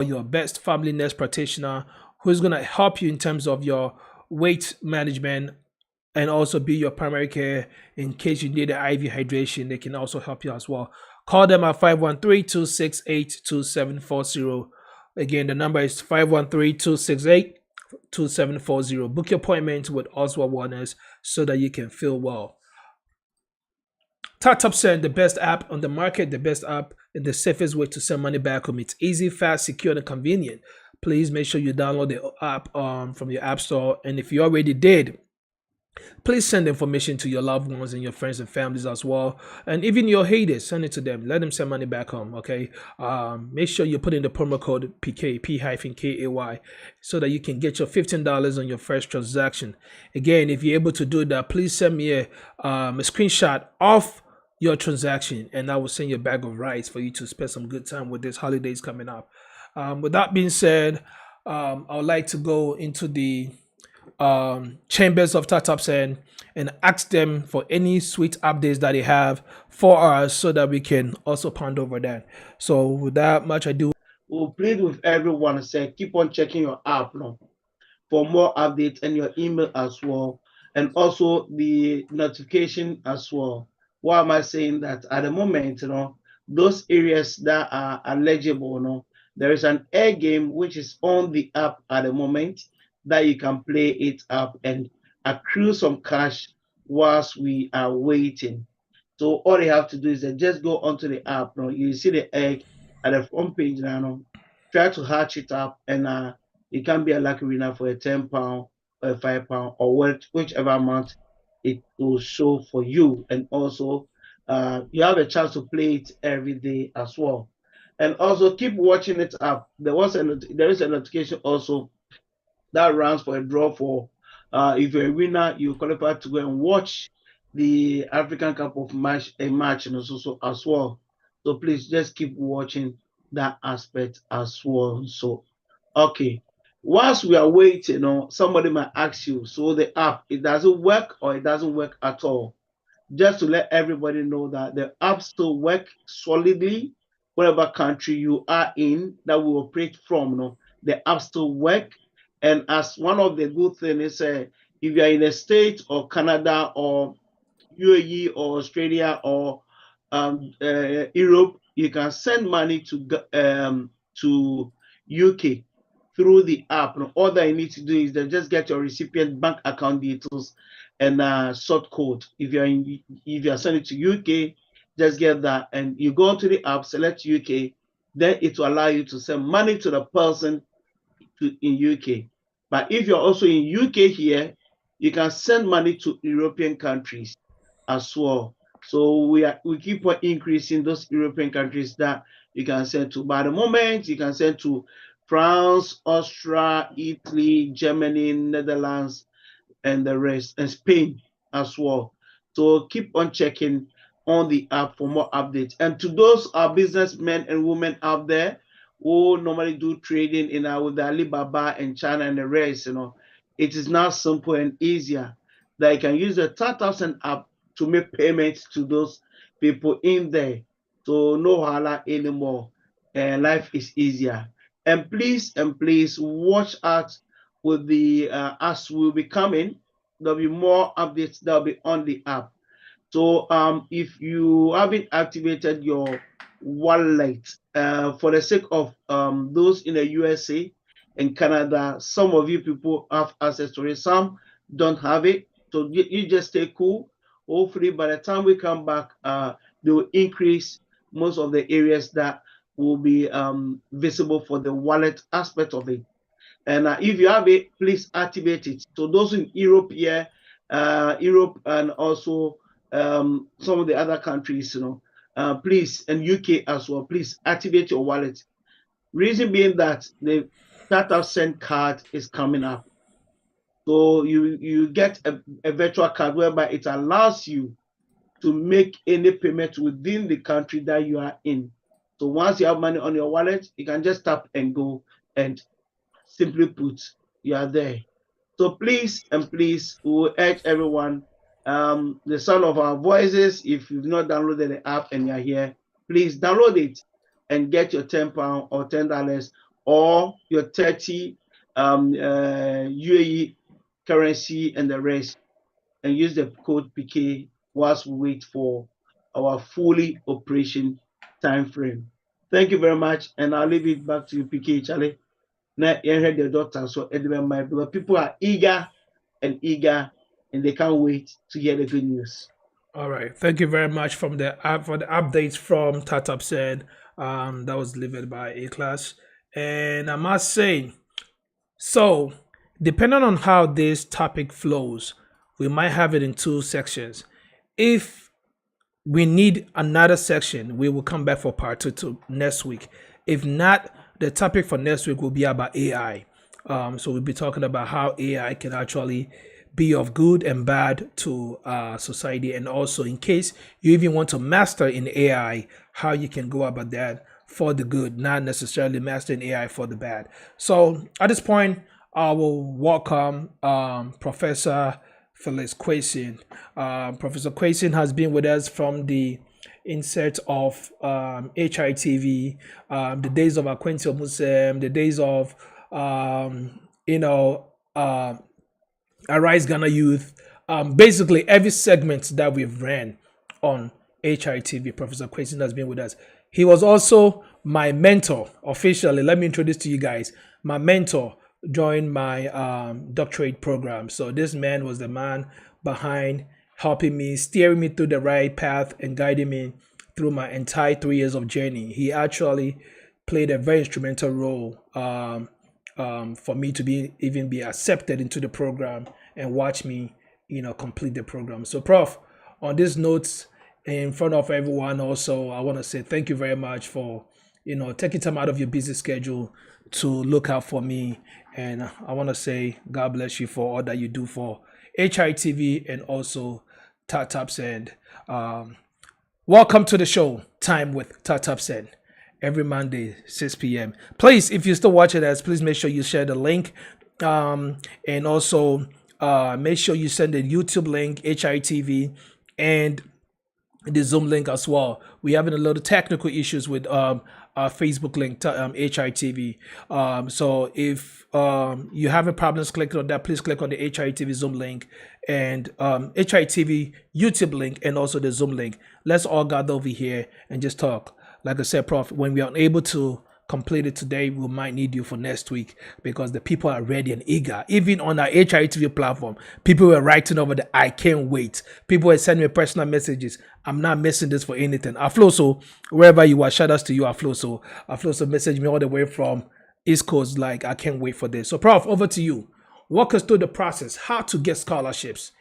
your best family nurse practitioner who's going to help you in terms of your weight management and also be your primary care in case you need the IV hydration. They can also help you as well. Call them at 513-268-2740. Again, the number is 513-268-2740. Book your appointment with Oswald Wellness so that you can feel well. TapTap Send, the best app on the market, the best app and the safest way to send money back home. It's easy, fast, secure, and convenient. Please make sure you download the app from your app store. And if you already did, please send information to your loved ones and your friends and families as well. And even your haters, send it to them. Let them send money back home, okay? Make sure you put in the promo code PK, P-KAY, so that you can get your $15 on your first transaction. Again, if you're able to do that, please send me a screenshot of your transaction, and I will send you a bag of rice for you to spend some good time with this holidays coming up. With that being said, I would like to go into the chambers of TapTap Send and ask them for any sweet updates that they have for us so that we can also ponder over that. So without much ado, we'll plead with everyone and say keep on checking your app for more updates and your email as well, and also the notification as well. Why am I saying that? At the moment, those areas that are eligible, there is an air game which is on the app at the moment that you can play it up and accrue some cash whilst we are waiting. So all you have to do is just go onto the app. You see the egg at the front page now. Try to hatch it up, and it can be a lucky winner for a £10 or a £5 or whichever amount it will show for you. And also, you have a chance to play it every day as well. And also keep watching it up. There is a notification also that runs for a draw for if you're a winner, you qualify to go and watch the African Cup of match and also as well. So please just keep watching that aspect as well. So okay. Whilst we are waiting, somebody might ask you, so the app, it doesn't work or it doesn't work at all. Just to let everybody know that the app still work solidly, whatever country you are in that we operate from, the app still work. And as one of the good things is, if you are in a state or Canada or UAE or Australia or Europe, you can send money to UK through the app. All that you need to do is just get your recipient bank account details and sort code. If you are sending to UK, just get that, and you go to the app, select UK, then it will allow you to send money to the person in UK. But if you're also in UK here, you can send money to European countries as well. So we keep on increasing those European countries that you can send to. By the moment, you can send to France, Austria, Italy, Germany, Netherlands, and the rest, and Spain as well. So keep on checking on the app for more updates. And to those businessmen and women out there who normally do trading with Alibaba and China and the rest, it is now simple and easier that you can use the TapTap Send app to make payments to those people in there. So no hala anymore, and life is easier. And please watch out with the as will be coming. There'll be more updates that'll be on the app. So if you haven't activated your wallet, for the sake of those in the USA and Canada, some of you people have access to it, some don't have it. So you just stay cool. Hopefully by the time we come back, they will increase most of the areas that will be visible for the wallet aspect of it. And if you have it, please activate it. So those in Europe here, Europe and also some of the other countries, please, and UK as well, please activate your wallet. Reason being that the TapTap Send card is coming up. So you get a virtual card whereby it allows you to make any payment within the country that you are in. So once you have money on your wallet, you can just tap and go, and simply put, you are there. So please we will urge everyone, the sound of our voices, if you've not downloaded the app and you're here, please download it and get your £10 or $10 or your 30 UAE currency and the rest, and use the code PK whilst we wait for our fully operation time frame. Thank you very much, and I'll leave it back to you, PK Charlie. Now, you heard the doctor, so people are eager, and they can't wait to hear the good news. All right. Thank you very much for the updates from Tatap said. That was delivered by A class. And I must say, so depending on how this topic flows, we might have it in two sections. If we need another section, we will come back for part two next week. If not, the topic for next week will be about AI. So we'll be talking about how AI can actually be of good and bad to society, and also in case you even want to master in AI, how you can go about that for the good, not necessarily mastering AI for the bad. So at this point, I will welcome Professor FELIX QUAYSON. Professor QUAYSON has been with us from the inset of HITV, the days of Acquaintance Muslim, the days of Arise Ghana Youth, basically every segment that we've ran on HITV, Professor QUAYSON has been with us. He was also my mentor officially. Let me introduce to you guys my mentor during my doctorate program. So this man was the man behind helping me, steering me through the right path and guiding me through my entire 3 years of journey. He actually played a very instrumental role for me to be accepted into the program and watch me, complete the program. So, Prof, on these notes, in front of everyone, also, I want to say thank you very much for, taking time out of your busy schedule to look out for me. And I want to say God bless you for all that you do for HITV and also Tatap Send. Welcome to the show, Time with Tatap Send, every Monday, 6 p.m. Please, if you're still watching us, please make sure you share the link. And also make sure you send the YouTube link, HITV, and the Zoom link as well. We're having a lot of technical issues with our Facebook link, HITV. So if you having problems clicking on that, please click on the HITV Zoom link and HITV YouTube link and also the Zoom link. Let's all gather over here and just talk. Like I said, Prof, when we are unable to complete it today, we might need you for next week because the people are ready and eager. Even on our HITV platform, people were writing over the I can't wait. People were sending me personal messages. I'm not missing this for anything. Afloso, wherever you are, shout outs to you, Afloso. Afloso messaged me all the way from East Coast, like, I can't wait for this. So, Prof, over to you. Walk us through the process, how to get scholarships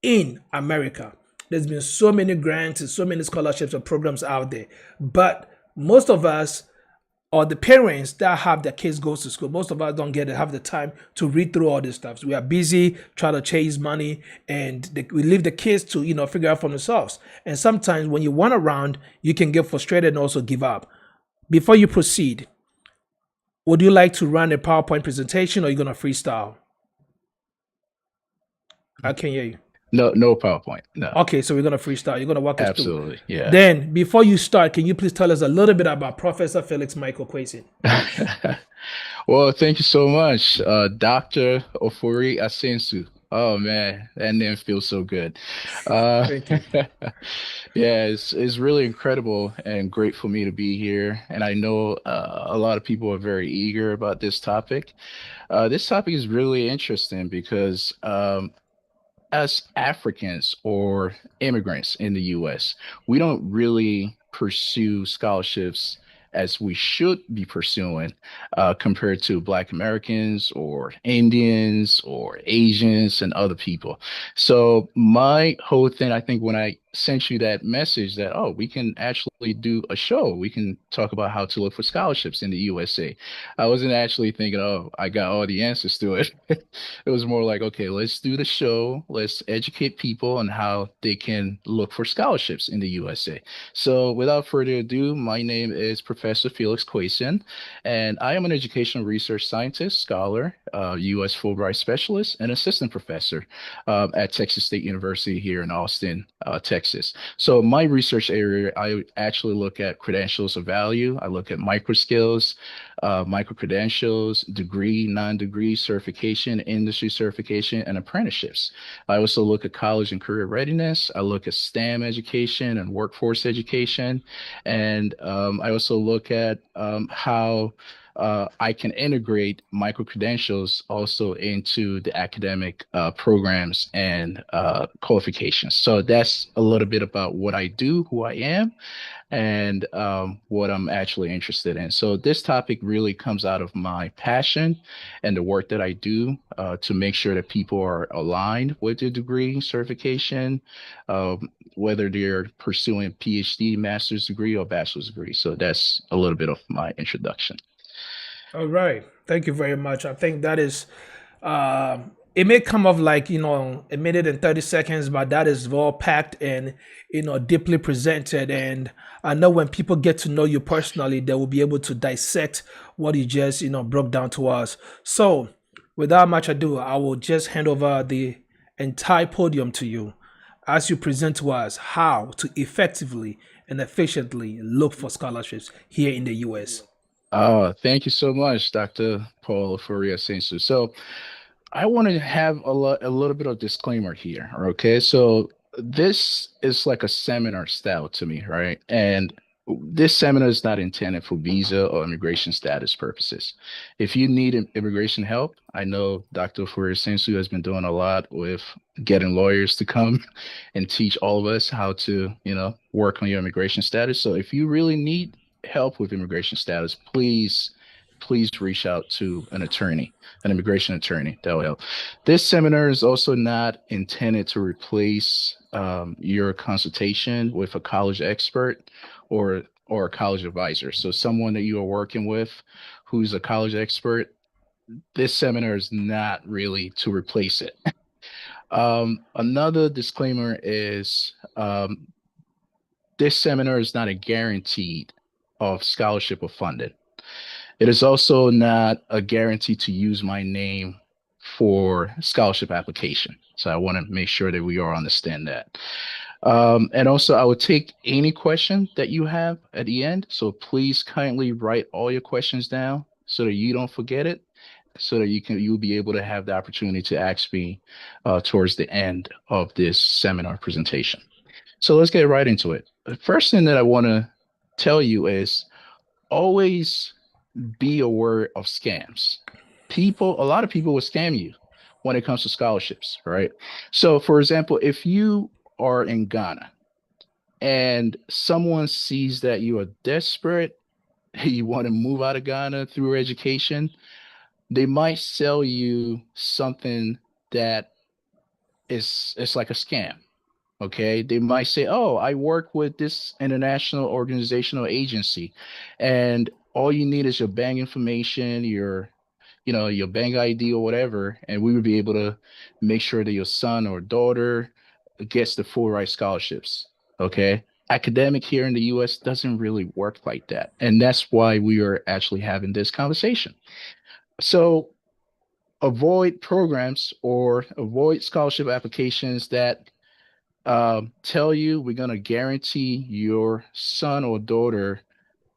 in America. There's been so many grants and so many scholarships and programs out there, but most of us, or the parents that have their kids go to school, most of us don't have the time to read through all this stuff. So we are busy trying to chase money, and we leave the kids to figure out for themselves. And sometimes when you run around, you can get frustrated and also give up. Before you proceed, would you like to run a PowerPoint presentation, or are you gonna freestyle? I can't hear you. No PowerPoint. No. Okay, so we're gonna freestyle. You're gonna walk us through. Absolutely, yeah. Then, before you start, can you please tell us a little bit about Professor FELIX Michael QUAYSON? Well, thank you so much, Dr. OFORI-ASENSO. Oh man, that name feels so good. Thank you. Yeah, it's really incredible and great for me to be here. And I know a lot of people are very eager about this topic. This topic is really interesting because as Africans or immigrants in the US, we don't really pursue scholarships as we should be pursuing compared to Black Americans or Indians or Asians and other people. So my whole thing, I think when I sent you that message that, oh, we can actually do a show, we can talk about how to look for scholarships in the USA. I wasn't actually thinking, oh, I got all the answers to it. It was more like, okay, let's do the show. Let's educate people on how they can look for scholarships in the USA. So without further ado, my name is Professor FELIX QUAYSON, and I am an educational research scientist, scholar, U.S. Fulbright specialist, and assistant professor at Texas State University here in Austin, Texas. Texas. So my research area, I actually look at credentials of value. I look at micro skills, micro credentials, degree, non-degree certification, industry certification, and apprenticeships. I also look at college and career readiness. I look at STEM education and workforce education. And I also look at how I can integrate micro credentials also into the academic programs and qualifications. So that's a little bit about what I do, who I am, and what I'm actually interested in. So this topic really comes out of my passion and the work that I do to make sure that people are aligned with their degree certification, whether they're pursuing PhD, master's degree, or bachelor's degree. So that's a little bit of my introduction. All right. Thank you very much. I think that is, it may come off like, a minute and 30 seconds, but that is well packed and, deeply presented. And I know when people get to know you personally, they will be able to dissect what you just, broke down to us. So without much ado, I will just hand over the entire podium to you as you present to us how to effectively and efficiently look for scholarships here in the US. Oh, thank you so much, Dr. Paul OFORI-ASENSO. So I want to have a little bit of disclaimer here. Okay. So this is like a seminar style to me, right? And this seminar is not intended for visa or immigration status purposes. If you need immigration help, I know Dr. OFORI-ASENSO has been doing a lot with getting lawyers to come and teach all of us how to, work on your immigration status. So if you really need help with immigration status, please reach out to an attorney, an immigration attorney. That will help. This seminar is also not intended to replace your consultation with a college expert or a college advisor. So someone that you are working with who's a college expert, this seminar is not really to replace it. Another disclaimer is this seminar is not a guarantee of scholarship or funding. It is also not a guarantee to use my name for scholarship application. So I want to make sure that we all understand that. And also, I would take any question that you have at the end. So please kindly write all your questions down so that you don't forget it, so that you'll be able to have the opportunity to ask me towards the end of this seminar presentation. So let's get right into it. The first thing that I want to tell you is always be aware of scams. A lot of people will scam you when it comes to scholarships, right? So for example, if you are in Ghana and someone sees that you are desperate, you want to move out of Ghana through education, they might sell you something that it's like a scam. Okay, they might say, "Oh, I work with this international organizational agency, and all you need is your bank information, your bank ID or whatever, and we would be able to make sure that your son or daughter gets the Fulbright scholarships." Okay, academic here in the U.S. doesn't really work like that, and that's why we are actually having this conversation. So avoid programs or avoid scholarship applications that tell you we're going to guarantee your son or daughter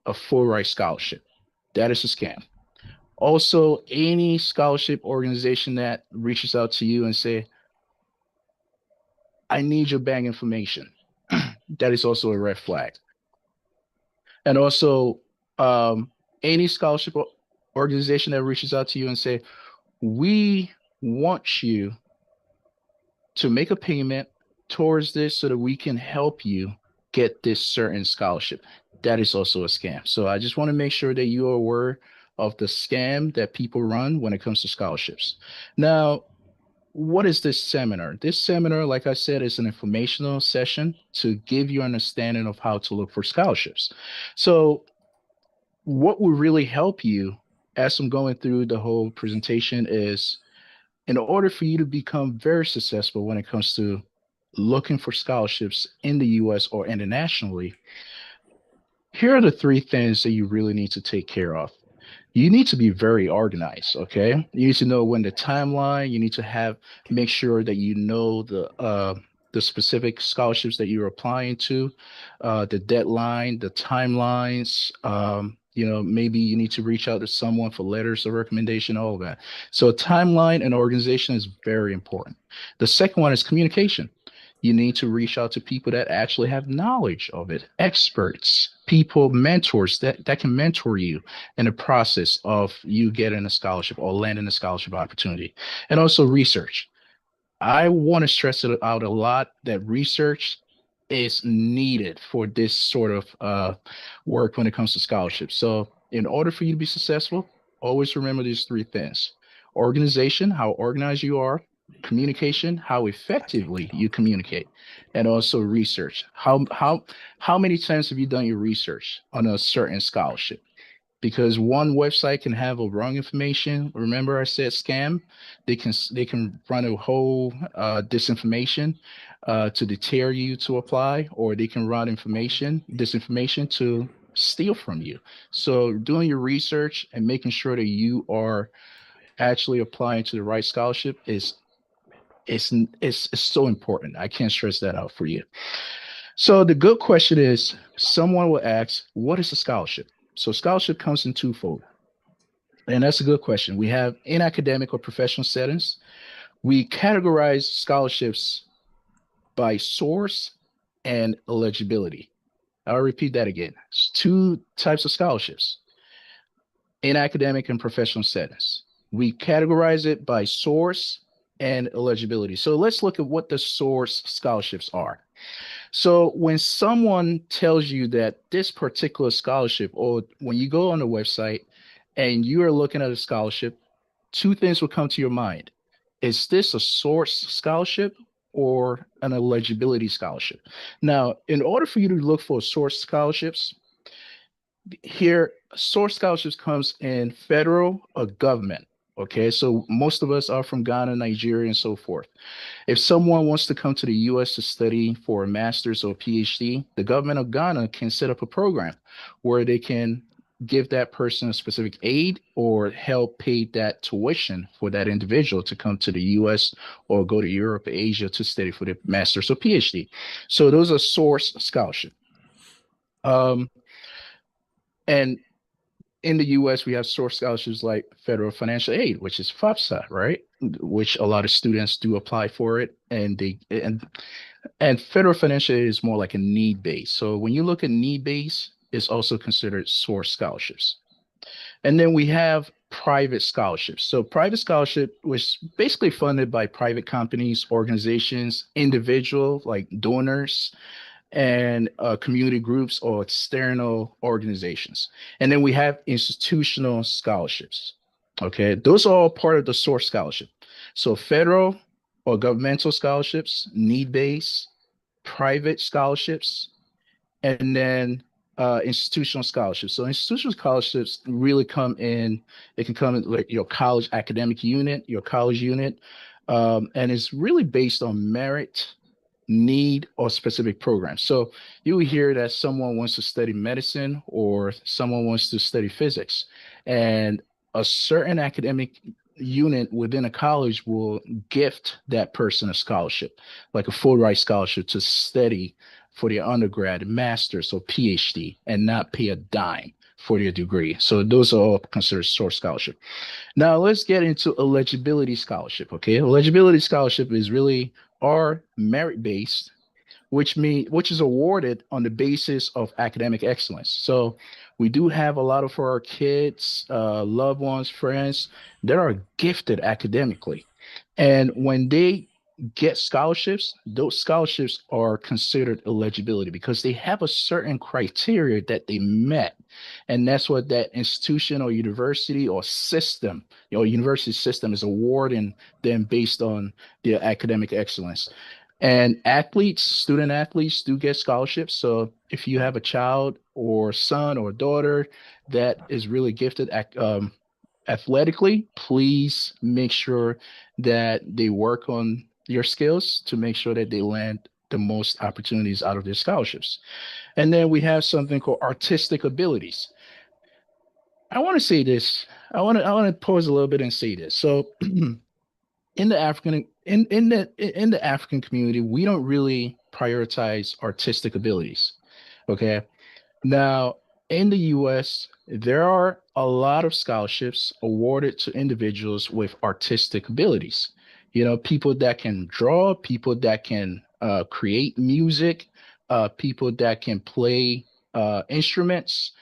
a Fulbright scholarship. That is a scam. Also, any scholarship organization that reaches out to you and say, "I need your bank information," that is also a red flag. And also, any scholarship organization that reaches out to you and say, "We want you to make a payment towards this so that we can help you get this certain scholarship," that is also a scam. So I just want to make sure that you are aware of the scam that people run when it comes to scholarships. Now, what is this seminar? This seminar, like I said, is an informational session to give you understanding of how to look for scholarships. So what will really help you as I'm going through the whole presentation is, in order for you to become very successful when it comes to looking for scholarships in the US or internationally, here are the three things that you really need to take care of. You need to be very organized, okay? You need to know when the timeline, you need to make sure that you know the specific scholarships that you're applying to, the deadline, the timelines. Maybe you need to reach out to someone for letters of recommendation, all of that. So timeline and organization is very important. The second one is communication. You need to reach out to people that actually have knowledge of it, experts, people, mentors that can mentor you in the process of you getting a scholarship or landing a scholarship opportunity. And also research. I want to stress it out a lot that research is needed for this sort of work when it comes to scholarships. So in order for you to be successful, always remember these three things: organization, how organized you are; communication, how effectively you communicate; and also research. How many times have you done your research on a certain scholarship? Because one website can have a wrong information. Remember, I said scam. They can run a whole disinformation to deter you to apply, or they can run disinformation to steal from you. So doing your research and making sure that you are actually applying to the right scholarship is so important. I can't stress that out for you. So the good question is, someone will ask, what is a scholarship? So scholarship comes in twofold. And that's a good question. We have in academic or professional settings, we categorize scholarships by source and eligibility. I'll repeat that again. It's two types of scholarships in academic and professional settings. We categorize it by source and eligibility. So let's look at what the source scholarships are. So when someone tells you that this particular scholarship, or when you go on the website and you are looking at a scholarship, two things will come to your mind. Is this a source scholarship or an eligibility scholarship? Now, in order for you to look for source scholarships, here, source scholarships comes in federal or government. Okay, so most of us are from Ghana, Nigeria, and so forth. If someone wants to come to the US to study for a master's or PhD, the government of Ghana can set up a program where they can give that person a specific aid or help pay that tuition for that individual to come to the US or go to Europe or Asia to study for the master's or PhD. So those are source scholarship. And in the US, we have source scholarships like federal financial aid, which is FAFSA, right? Which a lot of students do apply for it. And federal financial aid is more like a need base. So when you look at need base, it's also considered source scholarships. And then we have private scholarships. So private scholarship was basically funded by private companies, organizations, individuals like donors, and community groups or external organizations. And then we have institutional scholarships. Okay, those are all part of the source scholarship. So federal or governmental scholarships, need-based, private scholarships, and then institutional scholarships. So institutional scholarships really they can come in like your college academic unit, your college unit, and it's really based on merit, need, or specific program. So you will hear that someone wants to study medicine or someone wants to study physics, and a certain academic unit within a college will gift that person a scholarship, like a Fulbright scholarship to study for their undergrad, master's, or PhD, and not pay a dime for their degree. So those are all considered source scholarship. Now let's get into eligibility scholarship. Okay, eligibility scholarship is really are merit-based, which is awarded on the basis of academic excellence. So we do have a lot of our kids, loved ones, friends that are gifted academically. And when they get scholarships, those scholarships are considered eligibility because they have a certain criteria that they met. And that's what that institution or university or system, university system is awarding them based on their academic excellence. And student athletes do get scholarships. So if you have a child or son or daughter that is really gifted athletically, please make sure that they work on your skills to make sure that they land the most opportunities out of their scholarships. And then we have something called artistic abilities. I want to say this. I want to pause a little bit and say this. So in the African in the African community, we don't really prioritize artistic abilities. Okay. Now, in the US, there are a lot of scholarships awarded to individuals with artistic abilities. You know, people that can draw, people that can create music, people that can play instruments,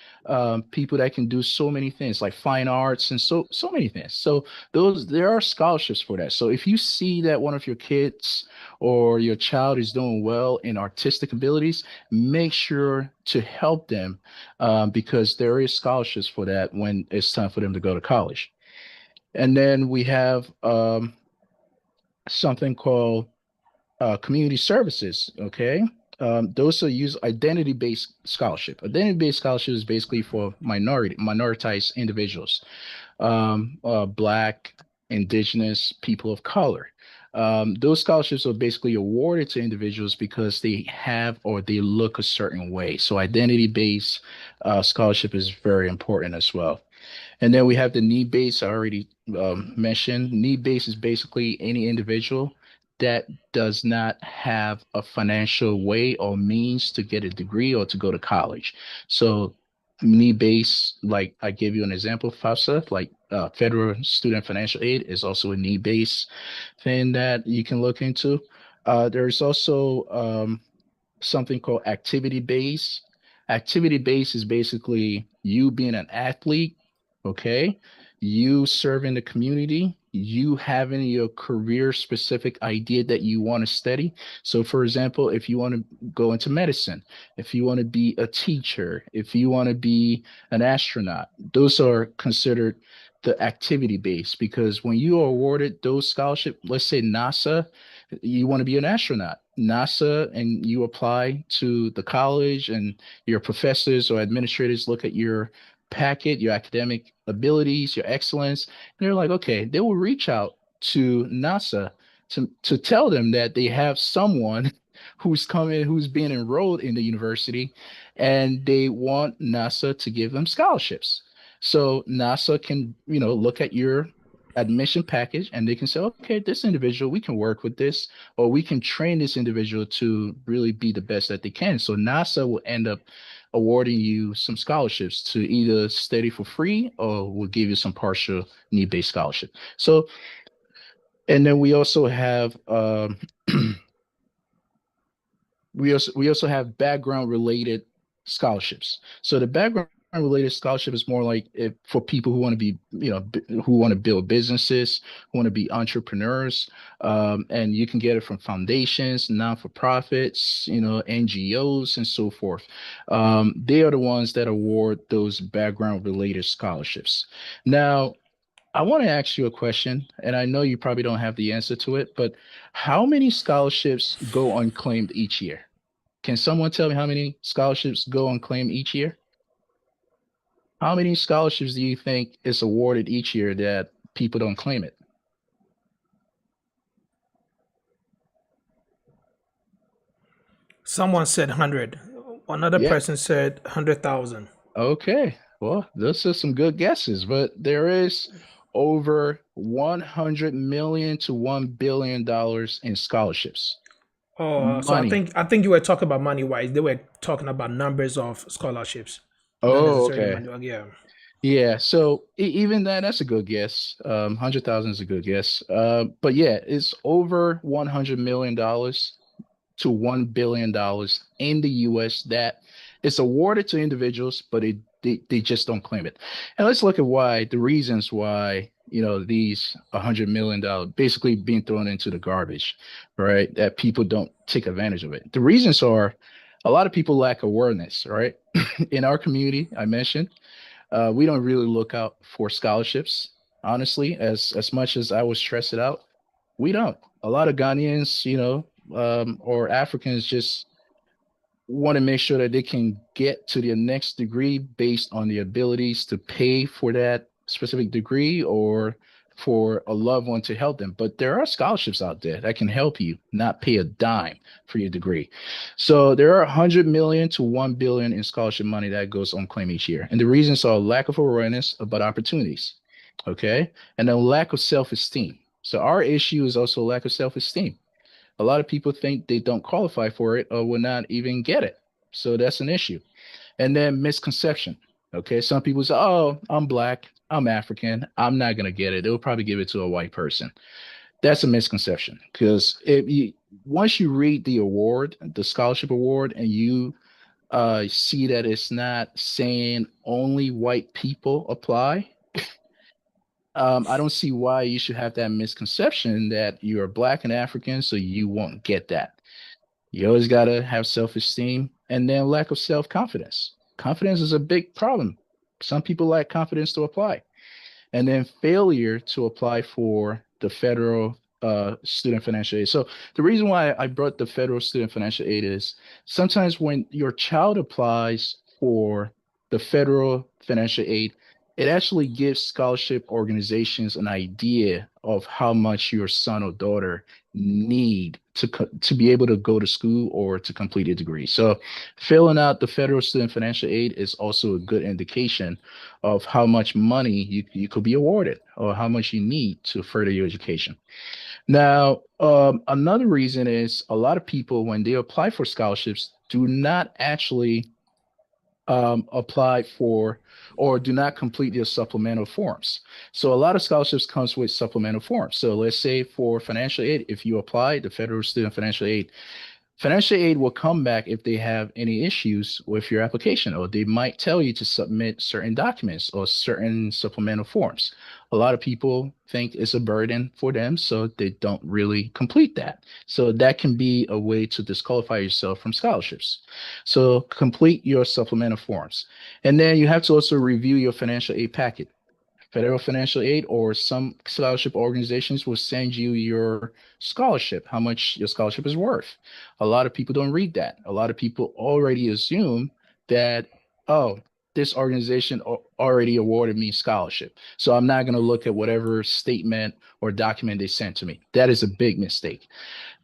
people that can do so many things like fine arts and so many things. So those there are scholarships for that. So if you see that one of your kids or your child is doing well in artistic abilities, make sure to help them because there is scholarships for that when it's time for them to go to college. And then we have something called community services. Okay. Those are use identity-based scholarship. Identity-based scholarship is basically for minoritized individuals, Black, Indigenous, people of color. Those scholarships are basically awarded to individuals because they have or they look a certain way. So identity-based scholarship is very important as well. And then we have the need base I already mentioned. Need base is basically any individual that does not have a financial way or means to get a degree or to go to college. So need base, like I gave you an example, FAFSA, like Federal Student Financial Aid is also a need base thing that you can look into. There's also something called activity base. Activity base is basically you being an athlete, okay? You serving the community, you having your career specific idea that you want to study. So, for example, if you want to go into medicine, if you want to be a teacher, if you want to be an astronaut, those are considered the activity base because when you are awarded those scholarships, let's say NASA, you want to be an astronaut. NASA and you apply to the college and your professors or administrators look at your packet, your academic abilities, your excellence, and they're like, okay, they will reach out to NASA to tell them that they have someone who's coming, who's being enrolled in the university, and they want NASA to give them scholarships. So NASA can, you know, look at your admission package and they can say, okay, this individual, we can work with this, or we can train this individual to really be the best that they can. So NASA will end up awarding you some scholarships to either study for free or will give you some partial need-based scholarship. So, and then we also have we also have background related scholarships. So the background related scholarship is more like if, for people who want to be, you know, who want to build businesses, who want to be entrepreneurs, and you can get it from foundations, non-for-profits, you know, NGOs, and so forth. They are the ones that award those background related scholarships. Now, I want to ask you a question, and I know you probably don't have the answer to it, but how many scholarships go unclaimed each year? Can someone tell me how many scholarships go unclaimed each year? How many scholarships do you think is awarded each year that people don't claim it? Someone said 100. Another Yeah. person said 100,000. Okay. Well, those are some good guesses, but there is over 100 million to $1 billion in scholarships. Oh, so I Money. think I think you were talking about money wise. They were talking about numbers of scholarships, not Oh, necessarily okay. money. Yeah. Yeah, so even that's a good guess. 100,000 is a good guess. But yeah, it's over $100 million to $1 billion in the US that it's awarded to individuals, but they just don't claim it. And let's look at why, the reasons why, you know, these $100 million basically being thrown into the garbage, right? That people don't take advantage of it. The reasons are a lot of people lack awareness, right? In our community, I mentioned we don't really look out for scholarships, honestly, as much as I would stress it out. We don't. A lot of Ghanaians, you know, or Africans just want to make sure that they can get to their next degree based on the abilities to pay for that specific degree or for a loved one to help them. But there are scholarships out there that can help you not pay a dime for your degree. So there are 100 million to 1 billion in scholarship money that goes unclaimed each year. And the reasons are lack of awareness about opportunities, okay? And then lack of self-esteem. So our issue is also lack of self-esteem. A lot of people think they don't qualify for it or will not even get it. So that's an issue. And then misconception. Okay. Some people say, oh, I'm black, I'm African, I'm not going to get it. They'll probably give it to a white person. That's a misconception because if you once you read the award, the scholarship award, and you see that it's not saying only white people apply, I don't see why you should have that misconception that you are black and African, so you won't get that. You always got to have self-esteem and then lack of self-confidence. Confidence is a big problem. Some people lack confidence to apply. And then failure to apply for the federal student financial aid. So the reason why I brought the federal student financial aid is sometimes when your child applies for the federal financial aid, it actually gives scholarship organizations an idea of how much your son or daughter need to be able to go to school or to complete a degree. So filling out the federal student financial aid is also a good indication of how much money you could be awarded or how much you need to further your education. Now, another reason is a lot of people, when they apply for scholarships, do not actually apply for or do not complete their supplemental forms. So a lot of scholarships comes with supplemental forms. So let's say for financial aid, if you apply the federal student financial aid will come back if they have any issues with your application, or they might tell you to submit certain documents or certain supplemental forms. A lot of people think it's a burden for them, so they don't really complete that. So that can be a way to disqualify yourself from scholarships. So complete your supplemental forms. And then you have to also review your financial aid packet. Federal financial aid or some scholarship organizations will send you your scholarship, how much your scholarship is worth. A lot of people don't read that. A lot of people already assume that, oh, this organization already awarded me scholarship, so I'm not going to look at whatever statement or document they sent to me. That is a big mistake.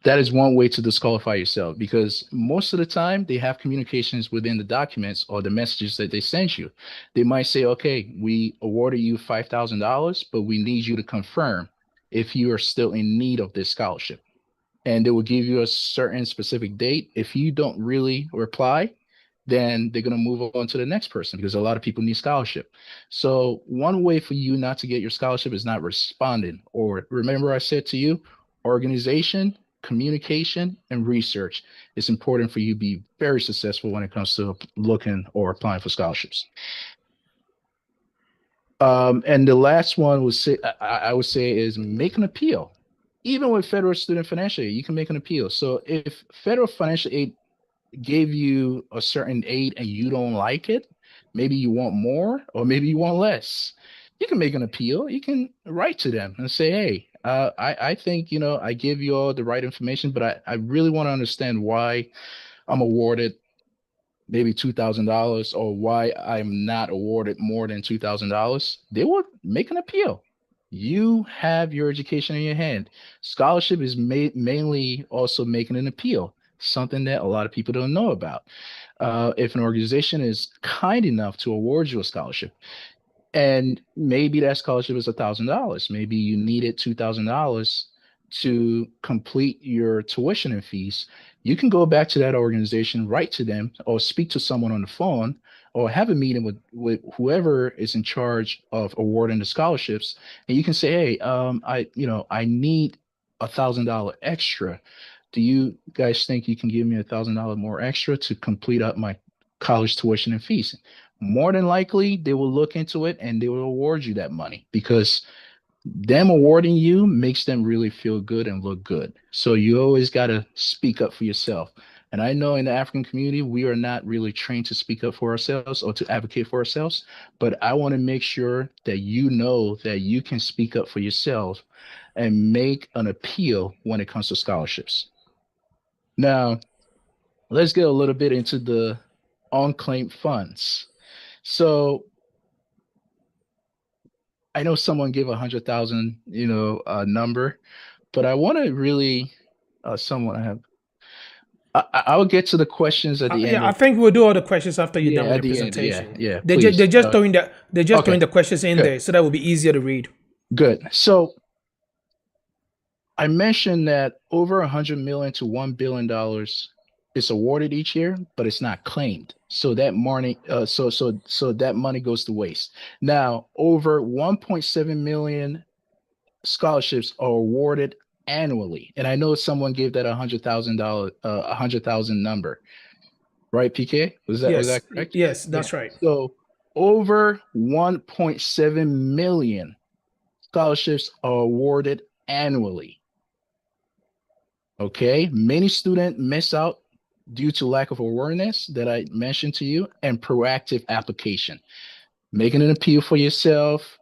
That is one way to disqualify yourself, because most of the time they have communications within the documents or the messages that they send you. They might say, okay, we awarded you $5,000, but we need you to confirm if you are still in need of this scholarship. And they will give you a certain specific date. If you don't really reply, then they're going to move on to the next person, because a lot of people need scholarship. So one way for you not to get your scholarship is not responding. Or remember I said to you, organization, communication, and research. It's important for you to be very successful when it comes to looking or applying for scholarships. And the last one I would say is make an appeal. Even with federal student financial aid, you can make an appeal. So if federal financial aid gave you a certain aid and you don't like it, maybe you want more or maybe you want less, you can make an appeal. You can write to them and say, hey, I think, I give you all the right information, but I really want to understand why I'm awarded maybe $2,000 or why I'm not awarded more than $2,000. They will make an appeal. You have your education in your hand. Scholarship is mainly also making an appeal, something that a lot of people don't know about. If an organization is kind enough to award you a scholarship, and maybe that scholarship is $1,000, maybe you needed $2,000 to complete your tuition and fees, you can go back to that organization, write to them, or speak to someone on the phone, or have a meeting with whoever is in charge of awarding the scholarships, and you can say, hey, I need $1,000 extra. Do you guys think you can give me $1,000 more extra to complete up my college tuition and fees? More than likely, they will look into it and they will award you that money, because them awarding you makes them really feel good and look good. So you always got to speak up for yourself. And I know in the African community, we are not really trained to speak up for ourselves or to advocate for ourselves. But I want to make sure that you know that you can speak up for yourself and make an appeal when it comes to scholarships. Now, let's get a little bit into the unclaimed funds. So I know someone gave 100,000, number, but I want to really, someone have. I will get to the questions at the end. I think we'll do all the questions after you're done with at the the end. presentation. Yeah. They're Please. just throwing the Okay. questions in Good. there, so that will be easier to read. Good. So I mentioned that over 100 million to $1 billion is awarded each year, but it's not claimed. So that money, so that money goes to waste. Now, over 1.7 million scholarships are awarded annually, and I know someone gave that $100,000, 100,000 number, right? PK, was Yes, that correct? yes, Yeah. that's right. So over 1.7 million scholarships are awarded annually. Okay, many students miss out due to lack of awareness that I mentioned to you and proactive application. Making an appeal for yourself,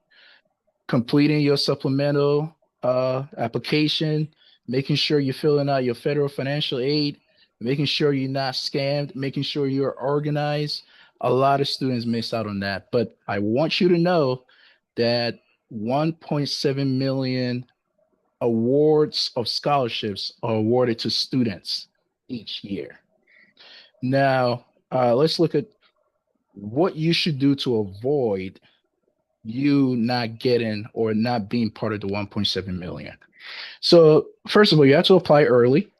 completing your supplemental application, making sure you're filling out your federal financial aid, making sure you're not scammed, making sure you're organized. A lot of students miss out on that. But I want you to know that 1.7 million awards of scholarships are awarded to students each year. Now, let's look at what you should do to avoid you not getting or not being part of the 1.7 million. So, first of all, you have to apply early.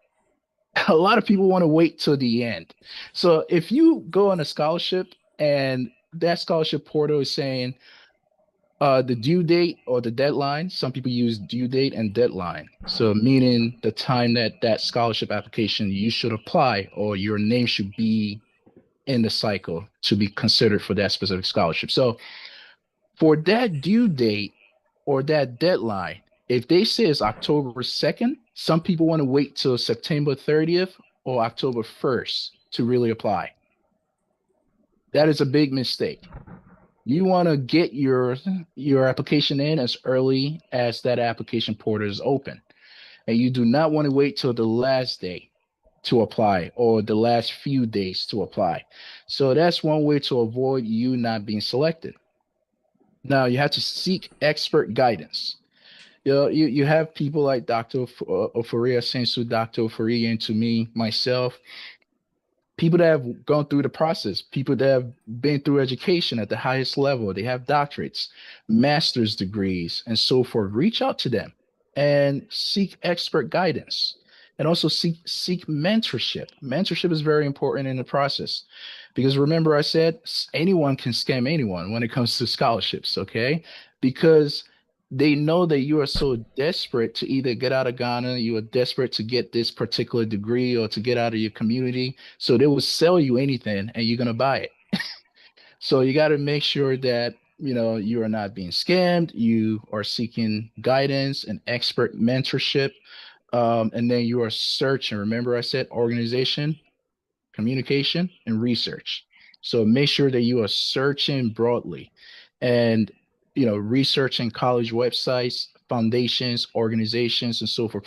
A lot of people want to wait till the end. So, if you go on a scholarship and that scholarship portal is saying the due date or the deadline, some people use due date and deadline. So, meaning the time that that scholarship application you should apply or your name should be in the cycle to be considered for that specific scholarship. So, for that due date or that deadline, if they say it's October 2nd, some people want to wait till September 30th or October 1st to really apply. That is a big mistake. You want to get your application in as early as that application portal is open. And you do not want to wait till the last day to apply or the last few days to apply. So that's one way to avoid you not being selected. Now you have to seek expert guidance. You have people like Dr. OFORI-ASENSO, Dr. OFORI, and to me, myself, people that have gone through the process, people that have been through education at the highest level, they have doctorates, master's degrees, and so forth. Reach out to them and seek expert guidance. And also seek mentorship. Mentorship is very important in the process because remember I said anyone can scam anyone when it comes to scholarships, okay? Because they know that you are so desperate to either get out of Ghana, you are desperate to get this particular degree or to get out of your community. So they will sell you anything and you're going to buy it. So you got to make sure that, you are not being scammed. You are seeking guidance and expert mentorship. And then you are searching. Remember I said organization, communication, and research. So make sure that you are searching broadly and researching college websites, foundations, organizations, and so forth.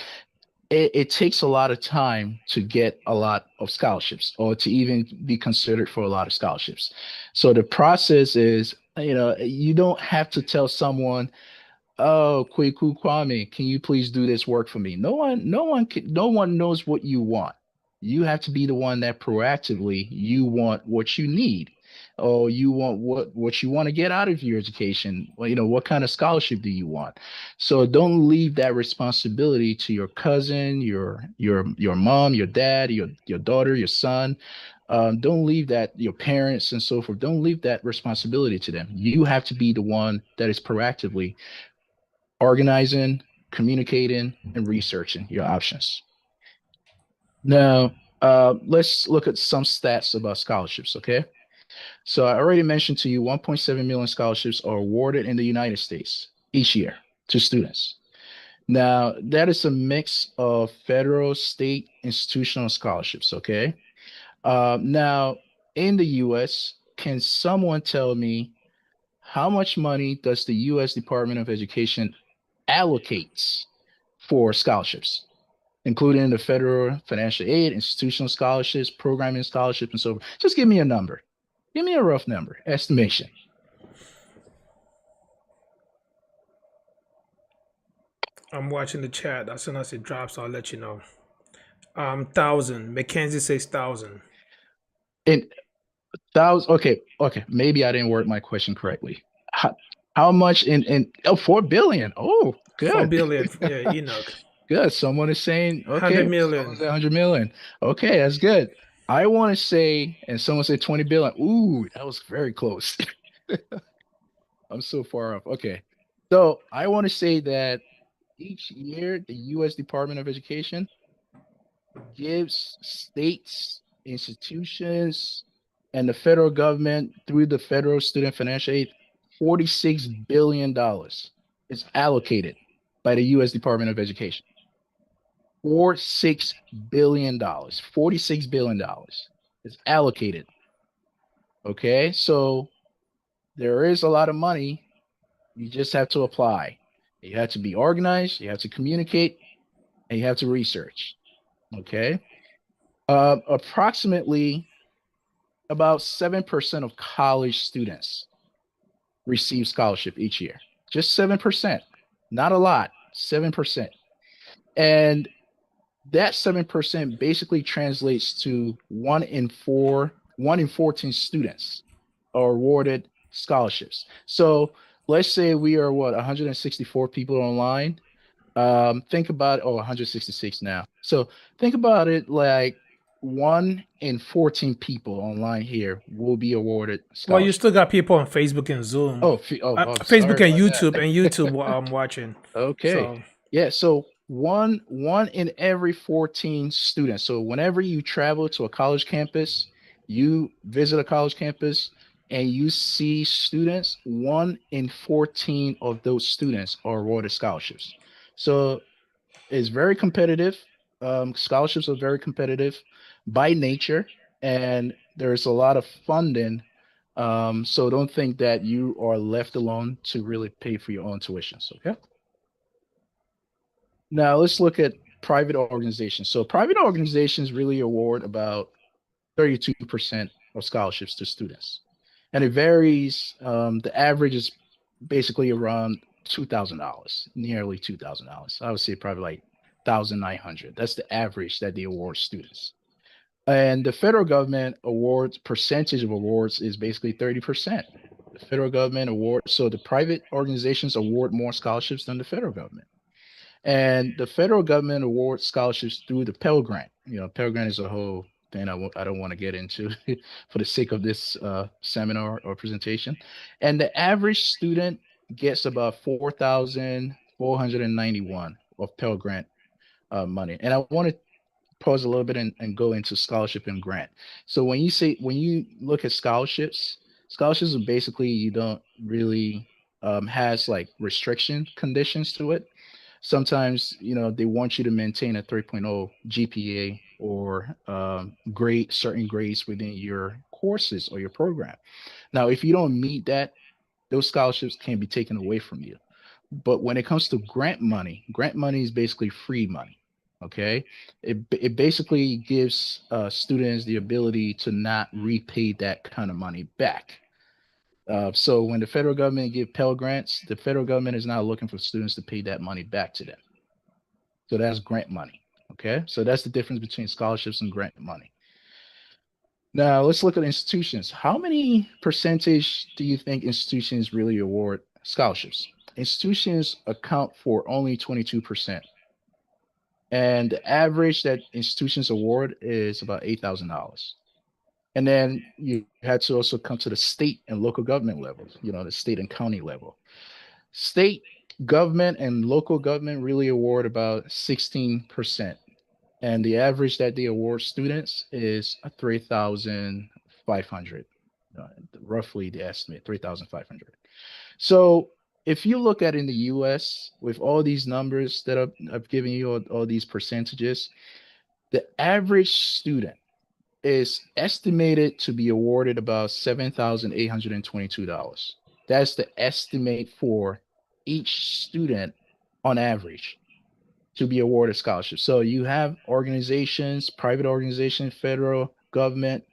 It takes a lot of time to get a lot of scholarships or to even be considered for a lot of scholarships. So the process is, you don't have to tell someone, oh, Kweku Kwame, can you please do this work for me? No one knows what you want. You have to be the one that proactively you want what you need, or you want what you want to get out of your education. Well, what kind of scholarship do you want? So don't leave that responsibility to your cousin, your mom, your dad, your daughter, your son. Don't leave that your parents and so forth. Don't leave that responsibility to them. You have to be the one that is proactively organizing, communicating, and researching your options. Now, let's look at some stats about scholarships, okay? So I already mentioned to you 1.7 million scholarships are awarded in the United States each year to students. Now, that is a mix of federal, state, institutional scholarships, okay? Now, in the US, can someone tell me how much money does the US Department of Education allocates for scholarships, including the federal financial aid, institutional scholarships, programming scholarships, and so forth? Just give me a number. Give me a rough number, estimation. I'm watching the chat. As soon as it drops, I'll let you know. 1,000. Mackenzie says 1,000. In thousand, okay. Maybe I didn't word my question correctly. How much in 4 billion? Oh, Four good. billion. Yeah, Enoch. Good. Someone is saying, 100 okay, someone million. said 100 million. Okay, that's good. I want to say, and someone said 20 billion. Ooh, that was very close. I'm so far off. Okay. So I want to say that each year, the U.S. Department of Education gives states, institutions, and the federal government through the federal student financial aid, $46 billion is allocated by the U.S. Department of Education. $46 billion. $46 billion is allocated. Okay, so there is a lot of money. You just have to apply. You have to be organized, you have to communicate, and you have to research. Okay. Approximately about 7% of college students receive scholarship each year. Just 7%. Not a lot, 7%. And that 7% basically translates to 1 in 14 students are awarded scholarships. So let's say we are what, 164 people online. Think about, oh, 166 now. So think about it like 1 in 14 people online here will be awarded Well, you still scholarships. got people on Facebook and Zoom, Oh, sorry Facebook and about YouTube that. and YouTube watching. Okay. So Yeah, so one in every 14 students. So whenever you travel to a college campus, you visit a college campus and you see students, 1 in 14 of those students are awarded scholarships. So it's very competitive. Scholarships are very competitive by nature, and there's a lot of funding. So don't think that you are left alone to really pay for your own tuitions. Okay. Now let's look at private organizations. So private organizations really award about 32% of scholarships to students. And it varies. The average is basically around $2,000, nearly $2,000. I would say probably like 1,900. That's the average that they award students. And the federal government awards percentage of awards is basically 30%. The federal government awards, so the private organizations award more scholarships than the federal government. And the federal government awards scholarships through the Pell Grant. Pell Grant is a whole thing I don't want to get into for the sake of this seminar or presentation. And the average student gets about 4,491 of Pell Grant money. And I want to pause a little bit and go into scholarship and grant. So when you look at scholarships are basically you don't really has like restriction conditions to it. Sometimes they want you to maintain a 3.0 GPA or grade certain grades within your courses or your program. Now, if you don't meet that, those scholarships can be taken away from you. But when it comes to grant money is basically free money. Okay, it basically gives students the ability to not repay that kind of money back. So when the federal government give Pell Grants, the federal government is not looking for students to pay that money back to them. So that's grant money. Okay, so that's the difference between scholarships and grant money. Now let's look at institutions. How many percentage do you think institutions really award scholarships? Institutions account for only 22%. And the average that institutions award is about $8,000. And then you had to also come to the state and local government levels, the state and county level. State government and local government really award about 16%. And the average that they award students is 3,500. Roughly the estimate, 3,500. So if you look at in the US with all these numbers that I've given you, all these percentages, the average student is estimated to be awarded about $7,822. That's the estimate for each student on average to be awarded scholarships. So you have organizations, private organizations, federal government,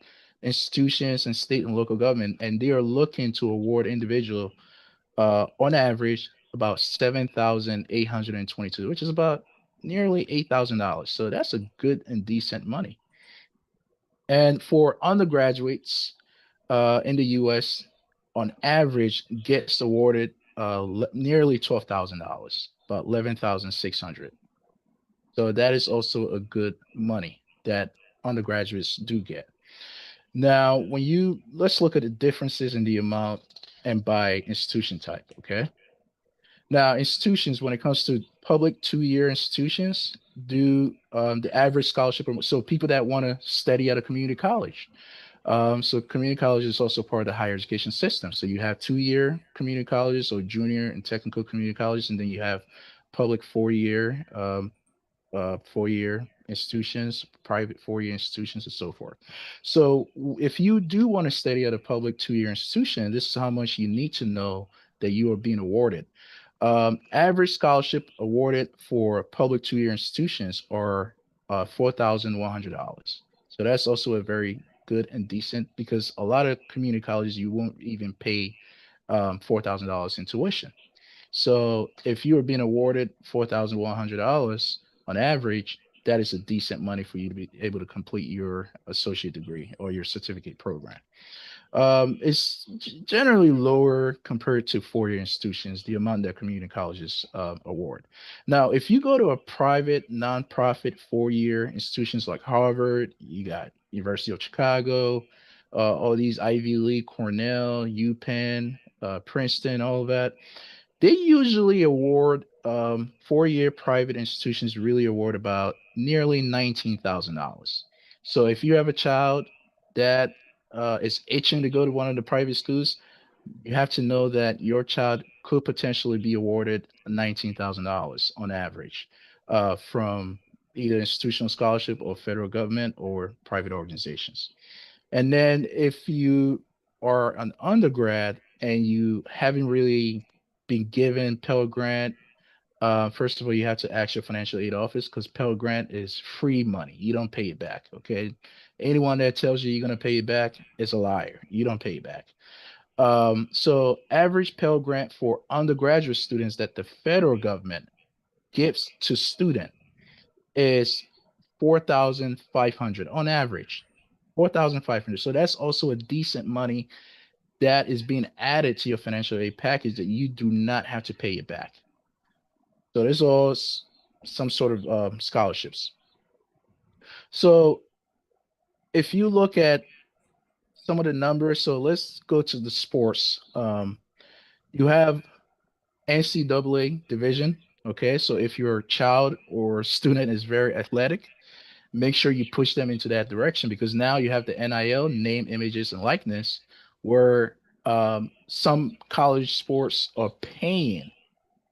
institutions, and state and local government, and they are looking to award individual on average about 7,822, which is about nearly $8,000. So that's a good and decent money. And for undergraduates in the U.S., on average, gets awarded nearly $12,000, about 11,600. So that is also a good money that undergraduates do get. Now, let's look at the differences in the amount and by institution type, okay? Now, institutions, when it comes to public 2-year institutions, do the average scholarship, so people that want to study at a community college. So community college is also part of the higher education system. So you have 2-year community colleges or junior and technical community colleges, and then you have public 4-year institutions, private 4-year institutions, and so forth. So if you do want to study at a public 2-year institution, this is how much you need to know that you are being awarded. Average scholarship awarded for public 2-year institutions are $4,100. So that's also a very good and decent, because a lot of community colleges you won't even pay $4,000 in tuition. So if you are being awarded $4,100 on average, that is a decent money for you to be able to complete your associate degree or your certificate program. It's generally lower compared to 4-year institutions, the amount that community colleges award. Now, if you go to a private nonprofit 4-year institutions like Harvard, you got University of Chicago, all these Ivy League, Cornell, UPenn, Princeton, all of that, they usually award 4-year private institutions really award about nearly $19,000. So if you have a child that is itching to go to one of the private schools, you have to know that your child could potentially be awarded $19,000 on average from either institutional scholarship or federal government or private organizations. And then if you are an undergrad and you haven't really been given Pell Grant, first of all, you have to ask your financial aid office, because Pell Grant is free money. You don't pay it back. Okay. Anyone that tells you you're going to pay it back is a liar. You don't pay it back. So average Pell Grant for undergraduate students that the federal government gives to student is 4,500 on average. 4,500. So that's also a decent money that is being added to your financial aid package that you do not have to pay it back. So there's all some sort of scholarships. So if you look at some of the numbers, so let's go to the sports. You have NCAA division. Okay, so if your child or student is very athletic, make sure you push them into that direction, because now you have the NIL, name, images, and likeness, where some college sports are paying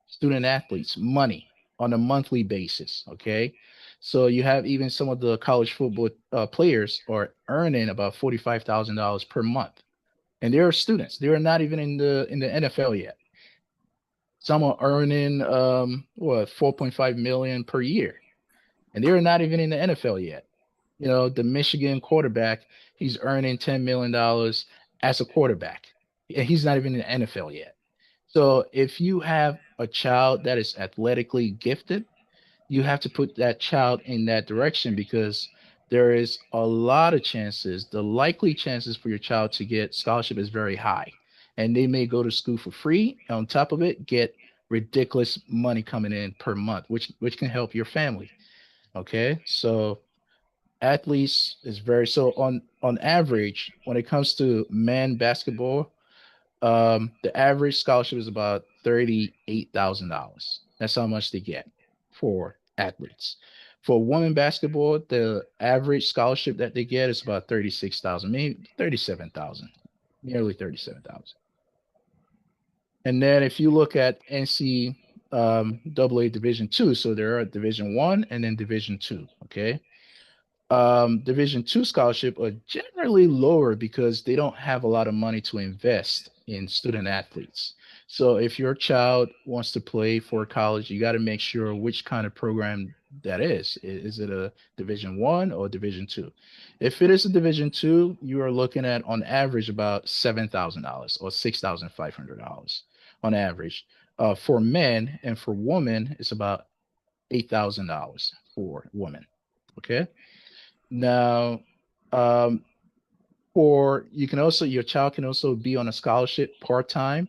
student athletes money on a monthly basis. Okay, so you have even some of the college football players are earning about $45,000 per month, and they are students. They are not even in the NFL yet. Some are earning 4.5 million per year, and they are not even in the NFL yet. You know, the Michigan quarterback, he's earning $10 million as a quarterback, and he's not even in the NFL yet. So if you have a child that is athletically gifted, you have to put that child in that direction, because there is a lot of chances, the likely chances for your child to get scholarship is very high. And they may go to school for free. On top of it, get ridiculous money coming in per month, which can help your family. Okay. So athletes is very, so on average, when it comes to men basketball, the average scholarship is about $38,000. That's how much they get for athletes. For women basketball, the average scholarship that they get is about 36,000, maybe 37,000, nearly 37,000. And then if you look at NCAA Division Two, so there are Division One and then Division Two. Okay, Division two scholarship are generally lower because they don't have a lot of money to invest in student athletes. So if your child wants to play for college, you got to make sure which kind of program that is. Is it a Division one or Division two? If it is a Division two, you are looking at on average about $7,000 or $6,500 on average. For men, and for women, it's about $8,000 for women. Okay. Now, um, for you can also, your child can also be on a scholarship part time.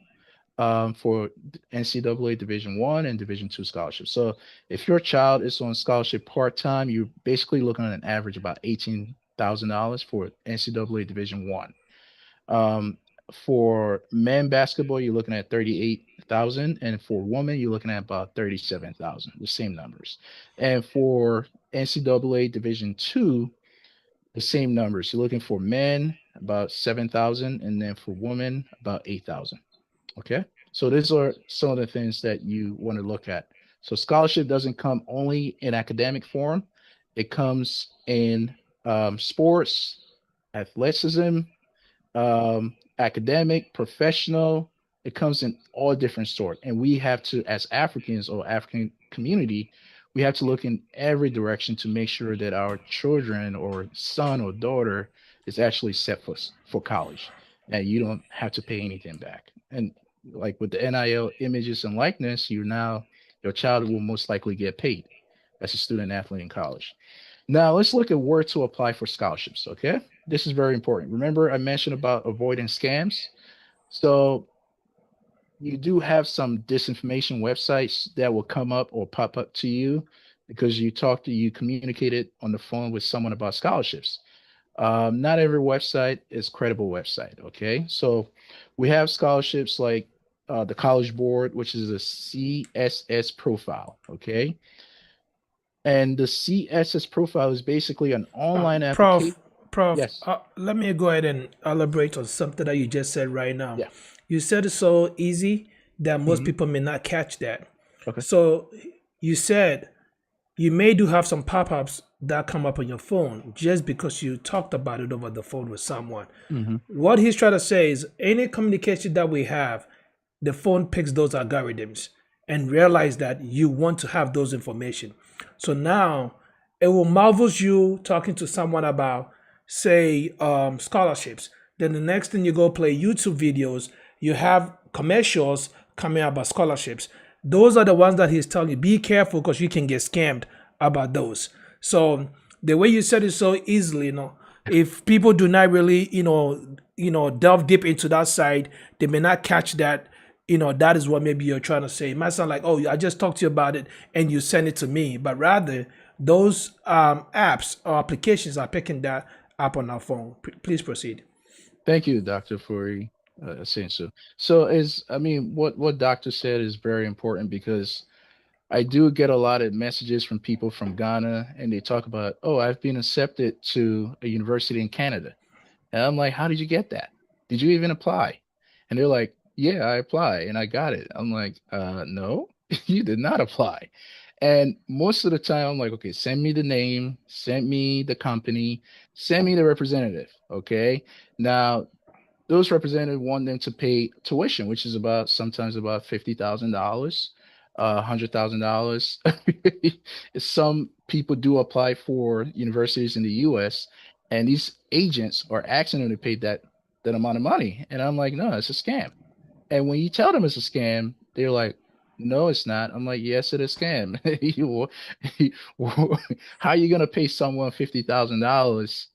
for NCAA Division I and Division II scholarships. So if your child is on scholarship part-time, you're basically looking at an average about $18,000 for NCAA Division I. For men basketball, you're looking at 38,000, and for women, you're looking at about 37,000, the same numbers. And for NCAA Division II, the same numbers. You're looking for men about 7,000, and then for women about 8,000. Okay, so these are some of the things that you want to look at. So scholarship doesn't come only in academic form; it comes in sports, athleticism, academic, professional. It comes in all different sort, and we have to, as Africans or African community, we have to look in every direction to make sure that our children or son or daughter is actually set for college, and you don't have to pay anything back. And like with the NIL images and likeness, your child will most likely get paid as a student athlete in college. Now let's look at where to apply for scholarships. Okay, this is very important. Remember, I mentioned about avoiding scams. So you do have some disinformation websites that will come up or pop up to you because you communicated on the phone with someone about scholarships. Not every website is credible website. Okay, so we have scholarships like the College Board, which is a CSS profile. Okay, and the CSS profile is basically an online application. Prof, Yes. let me go ahead and elaborate on something that you just said right now. Yeah. You said it so easy that most Mhm. people may not catch that. Okay. So you said you may do have some pop-ups that come up on your phone just because you talked about it over the phone with someone. Mhm. What he's trying to say is any communication that we have, the phone picks those algorithms and realize that you want to have those information. So now it will marvels you talking to someone about, say, scholarships. Then the next thing you go play YouTube videos, you have commercials coming out about scholarships. Those are the ones that he's telling you, be careful because you can get scammed about those. So the way you said it so easily, if people do not really, delve deep into that side, they may not catch that. That is what maybe you're trying to say. It might sound like, oh, I just talked to you about it and you send it to me, but rather those apps or applications are picking that up on our phone. Please proceed. Thank you, Dr. ASENSO. So what Doctor said is very important because I do get a lot of messages from people from Ghana, and they talk about, oh, I've been accepted to a university in Canada. And I'm like, how did you get that? Did you even apply? And they're like, yeah, I applied and I got it. I'm like, no, you did not apply. And most of the time, I'm like, okay, send me the name, send me the company, send me the representative. Okay. Now, those representatives want them to pay tuition, which is sometimes about $50,000, $100,000. Some people do apply for universities in the U.S., and these agents are asking them to pay that amount of money, and I'm like, no, it's a scam. And when you tell them it's a scam, they're like, no, it's not. I'm like, yes, it is a scam. How are you gonna pay someone $50,000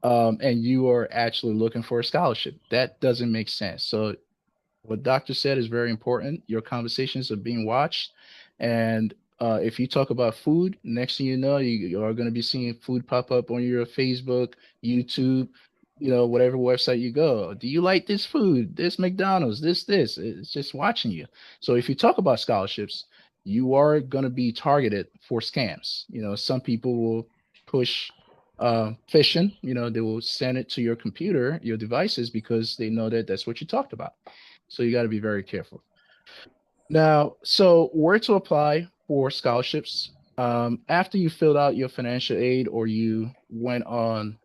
and you are actually looking for a scholarship? That doesn't make sense. So what Doctor said is very important. Your conversations are being watched, and if you talk about food, next thing you know, you are going to be seeing food pop up on your Facebook, YouTube, whatever website you go. Do you like this food? This McDonald's, this. It's just watching you. So if you talk about scholarships, you are going to be targeted for scams. Some people will push phishing. They will send it to your computer, your devices, because they know that that's what you talked about. So you got to be very careful. Now, so where to apply for scholarships? After you filled out your financial aid or you went on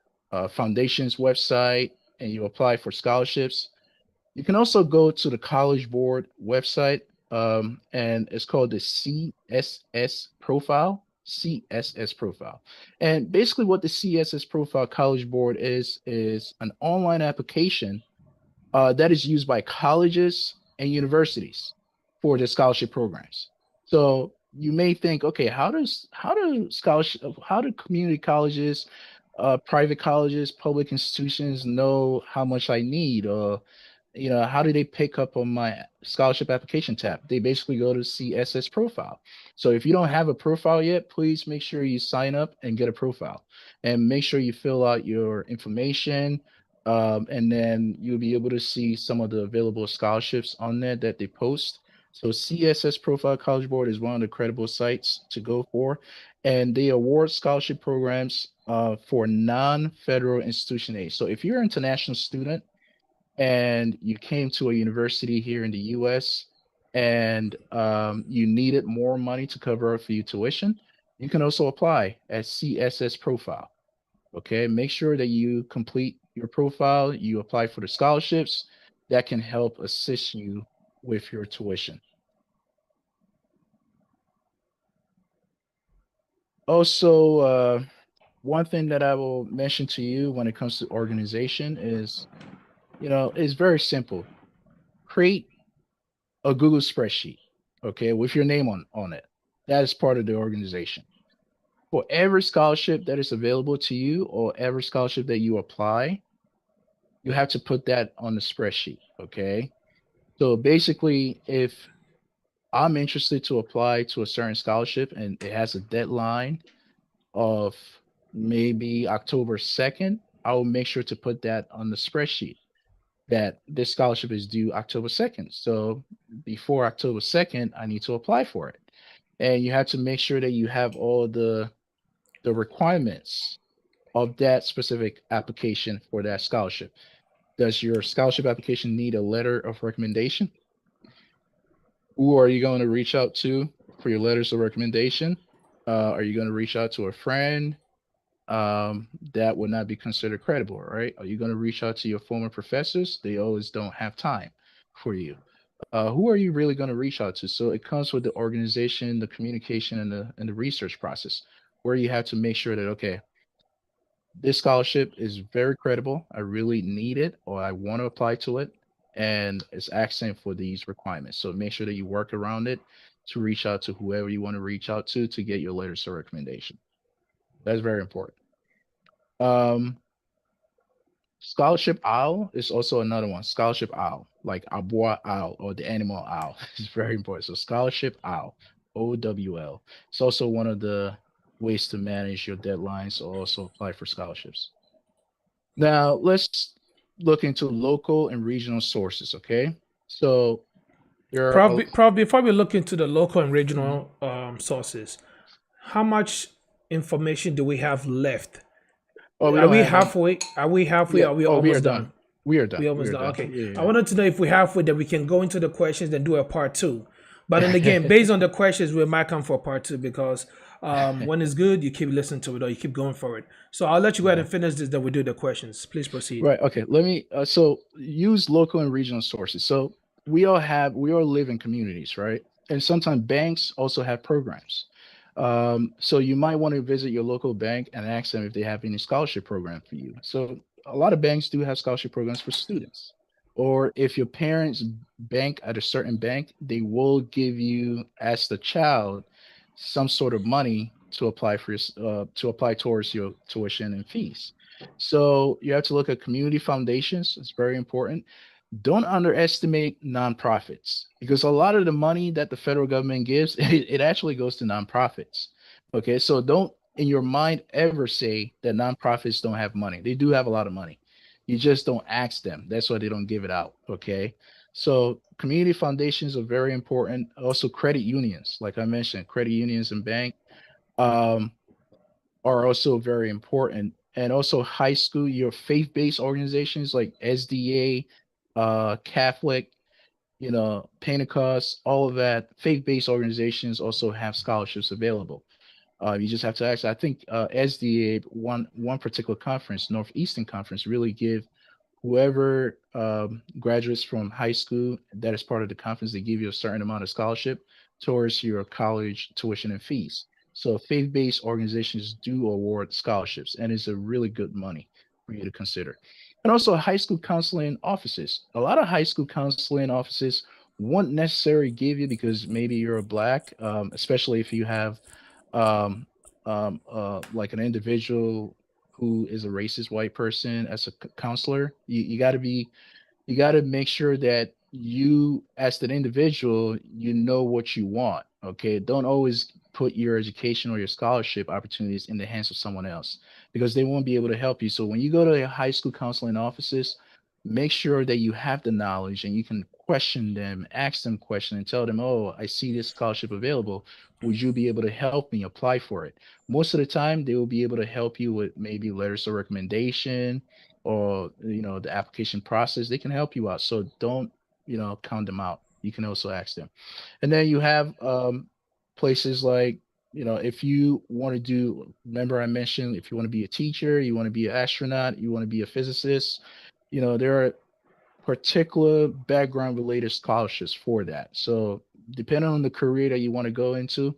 foundation's website and you apply for scholarships, you can also go to the College Board website, and it's called the CSS profile. CSS profile. And basically what the CSS profile College Board is an online application that is used by colleges and universities for their scholarship programs. So you may think, okay, how do community colleges, private colleges, public institutions know how much I need? how do they pick up on my scholarship application tab? They basically go to CSS profile. So if you don't have a profile yet, please make sure you sign up and get a profile, and make sure you fill out your information. And then you'll be able to see some of the available scholarships on there that they post. So CSS Profile College Board is one of the credible sites to go for, and they award scholarship programs for non-federal institution aid. So if you're an international student and you came to a university here in the US, and you needed more money to cover up for your tuition, you can also apply at CSS Profile. Okay, make sure that you complete your profile, you apply for the scholarships that can help assist you with your tuition. Also, one thing that I will mention to you when it comes to organization is, it's very simple. Create a Google spreadsheet, okay, with your name on it. That is part of the organization. For every scholarship that is available to you, or every scholarship that you apply, you have to put that on the spreadsheet, okay? So basically, if I'm interested to apply to a certain scholarship and it has a deadline of maybe October 2nd, I will make sure to put that on the spreadsheet that this scholarship is due October 2nd. So before October 2nd, I need to apply for it. And you have to make sure that you have all the requirements of that specific application for that scholarship. Does your scholarship application need a letter of recommendation? Who are you going to reach out to for your letters of recommendation? Are you going to reach out to a friend? That would not be considered credible, right? Are you going to reach out to your former professors? They always don't have time for you. Who are you really going to reach out to? So it comes with the organization, the communication, and the research process, where you have to make sure that, okay, this scholarship is very credible. I really need it, or I want to apply to it, and it's asking for these requirements. So make sure that you work around it to reach out to whoever you want to reach out to get your letters of recommendation. That's very important. Um, Scholarship owl is also another one. Scholarship owl, like Abois owl or the animal owl, is very important. So scholarship owl, OWL. It's also one of the ways to manage your deadlines or also apply for scholarships. Now let's look into local and regional sources. Okay, so there are. Prof, before we look into the local and Mhm. regional sources, how much information do we have left? Oh, we Are don't we have any. halfway? Are we halfway? Yeah. Or are we Oh, we are almost done. done? We are done. We We almost are done. done. Okay. I Yeah. wanted to know if we halfway, then we can go into the questions and do a part two. But then again, based on the questions, we might come for a part two because Yeah. when it's good, you keep listening to it or you keep going for it. So I'll let you go ahead Yeah. and finish this, then we do the questions. Please proceed. Right. Okay. Let me. So use local and regional sources. So we all live in communities, right? And sometimes banks also have programs. So you might want to visit your local bank and ask them if they have any scholarship program for you. So a lot of banks do have scholarship programs for students. Or if your parents bank at a certain bank, they will give you, as the child, some sort of money to apply for to apply towards your tuition and fees. So you have to look at community foundations. It's very important. Don't underestimate nonprofits, because a lot of the money that the federal government gives, it actually goes to nonprofits. Okay, so don't in your mind ever say that nonprofits don't have money. They do have a lot of money. You just don't ask them. That's why they don't give it out. Okay, so community foundations are very important. Also, credit unions, like I mentioned, credit unions and bank. Um, are also very important. And also high school, your faith-based organizations like SDA, Catholic, Pentecost, all of that, faith-based organizations also have scholarships available. You just have to ask. I think SDA, one particular conference, Northeastern Conference, really give whoever graduates from high school that is part of the conference, they give you a certain amount of scholarship towards your college tuition and fees. So faith-based organizations do award scholarships, and it's a really good money for you to consider. And also high school counseling offices. A lot of high school counseling offices won't necessarily give you, because maybe you're a black, especially if you have um, like an individual who is a racist white person as a counselor. You got to be you got to make sure that you, as an individual, you know what you want. Okay. Don't always put your education or your scholarship opportunities in the hands of someone else because they won't be able to help you. So when you go to your high school counseling offices, make sure that you have the knowledge and you can question them, ask them questions, and tell them, oh, I see this scholarship available. Would you be able to help me apply for it? Most of the time, they will be able to help you with maybe letters of recommendation or the application process. They can help you out. So don't count them out. You can also ask them. And then you have places like if you want to do, remember I mentioned, if you want to be a teacher, you want to be an astronaut, you want to be a physicist, there are particular background related scholarships for that. So depending on the career that you want to go into,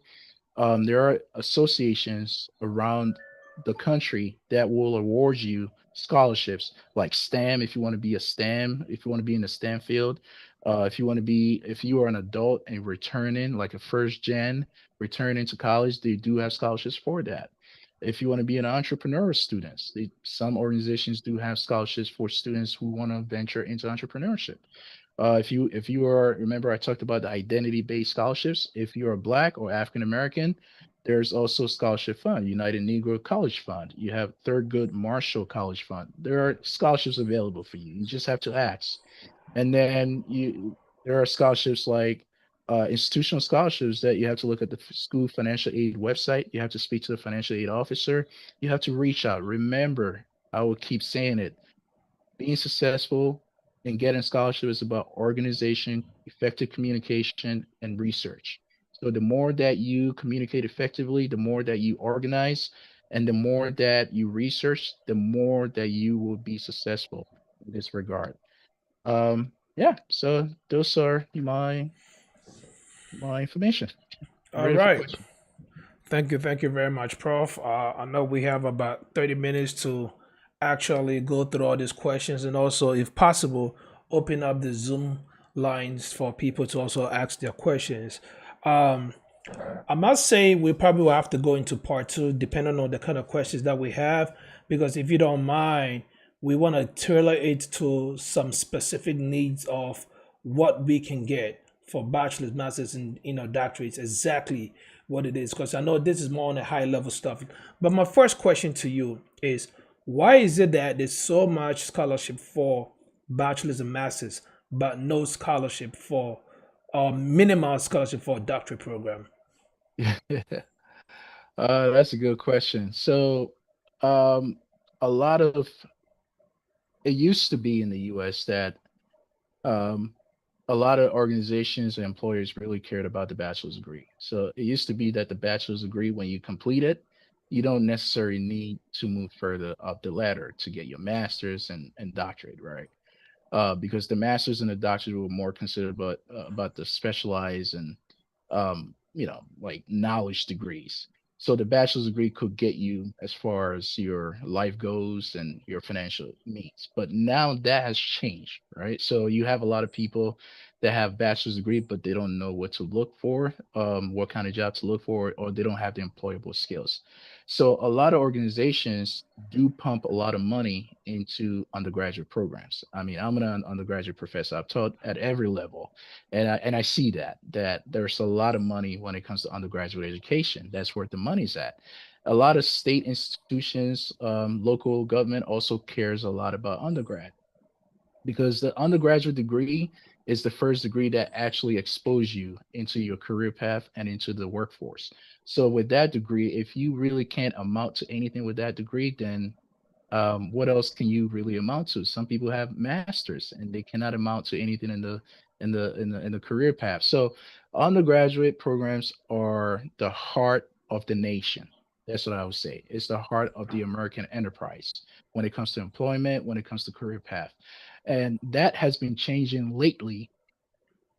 there are associations around the country that will award you scholarships like STEM if you want to be a STEM, if you want to be in the STEM field. If you are an adult and returning, like a first gen returning to college, they do have scholarships for that. If you want to be an entrepreneur student, some organizations do have scholarships for students who want to venture into entrepreneurship. If you are, remember I talked about the identity based scholarships. If you are Black or African American, there's also scholarship fund, United Negro College Fund. You have Thurgood Marshall College Fund. There are scholarships available for you. You just have to ask. And then there are scholarships like institutional scholarships that you have to look at the school financial aid website. You have to speak to the financial aid officer. You have to reach out. Remember, I will keep saying it, being successful in getting scholarship is about organization, effective communication, and research. So the more that you communicate effectively, the more that you organize, and the more that you research, the more that you will be successful in this regard. Yeah, so those are my information. I'm All ready for right. questions. Thank you very much, Prof. I know we have about 30 minutes to actually go through all these questions and also, if possible, open up the Zoom lines for people to also ask their questions. Um, I must say we probably will have to go into part two, depending on the kind of questions that we have, because if you don't mind, we want to tailor it to some specific needs of what we can get for bachelor's, master's, and doctorates, exactly what it is. Because I know this is more on the high level stuff. But my first question to you is, why is it that there's so much scholarship for bachelor's and masters, but no scholarship for, or minimal scholarship for a doctorate program? That's a good question. So, um, a lot of it used to be in the U.S. that um, a lot of organizations and employers really cared about the bachelor's degree. So it used to be that the bachelor's degree, when you complete it, you don't necessarily need to move further up the ladder to get your master's and doctorate, right? Because the masters and the doctors were more considered about the specialized and like knowledge degrees. So the bachelor's degree could get you as far as your life goes and your financial needs. But now that has changed, right? So you have a lot of people that have bachelor's degree, but they don't know what to look for, what kind of job to look for, or they don't have the employable skills. So a lot of organizations do pump a lot of money into undergraduate programs. I mean, I'm an undergraduate professor. I've taught at every level, and I see that there's a lot of money when it comes to undergraduate education. That's where the money's at. A lot of state institutions, local government also cares a lot about undergrad because the undergraduate degree is the first degree that actually expose you into your career path and into the workforce. So with that degree, if you really can't amount to anything with that degree, then what else can you really amount to? Some people have masters and they cannot amount to anything in the career path. So undergraduate programs are the heart of the nation. That's what I would say. It's the heart of the American enterprise when it comes to employment, when it comes to career path. And that has been changing lately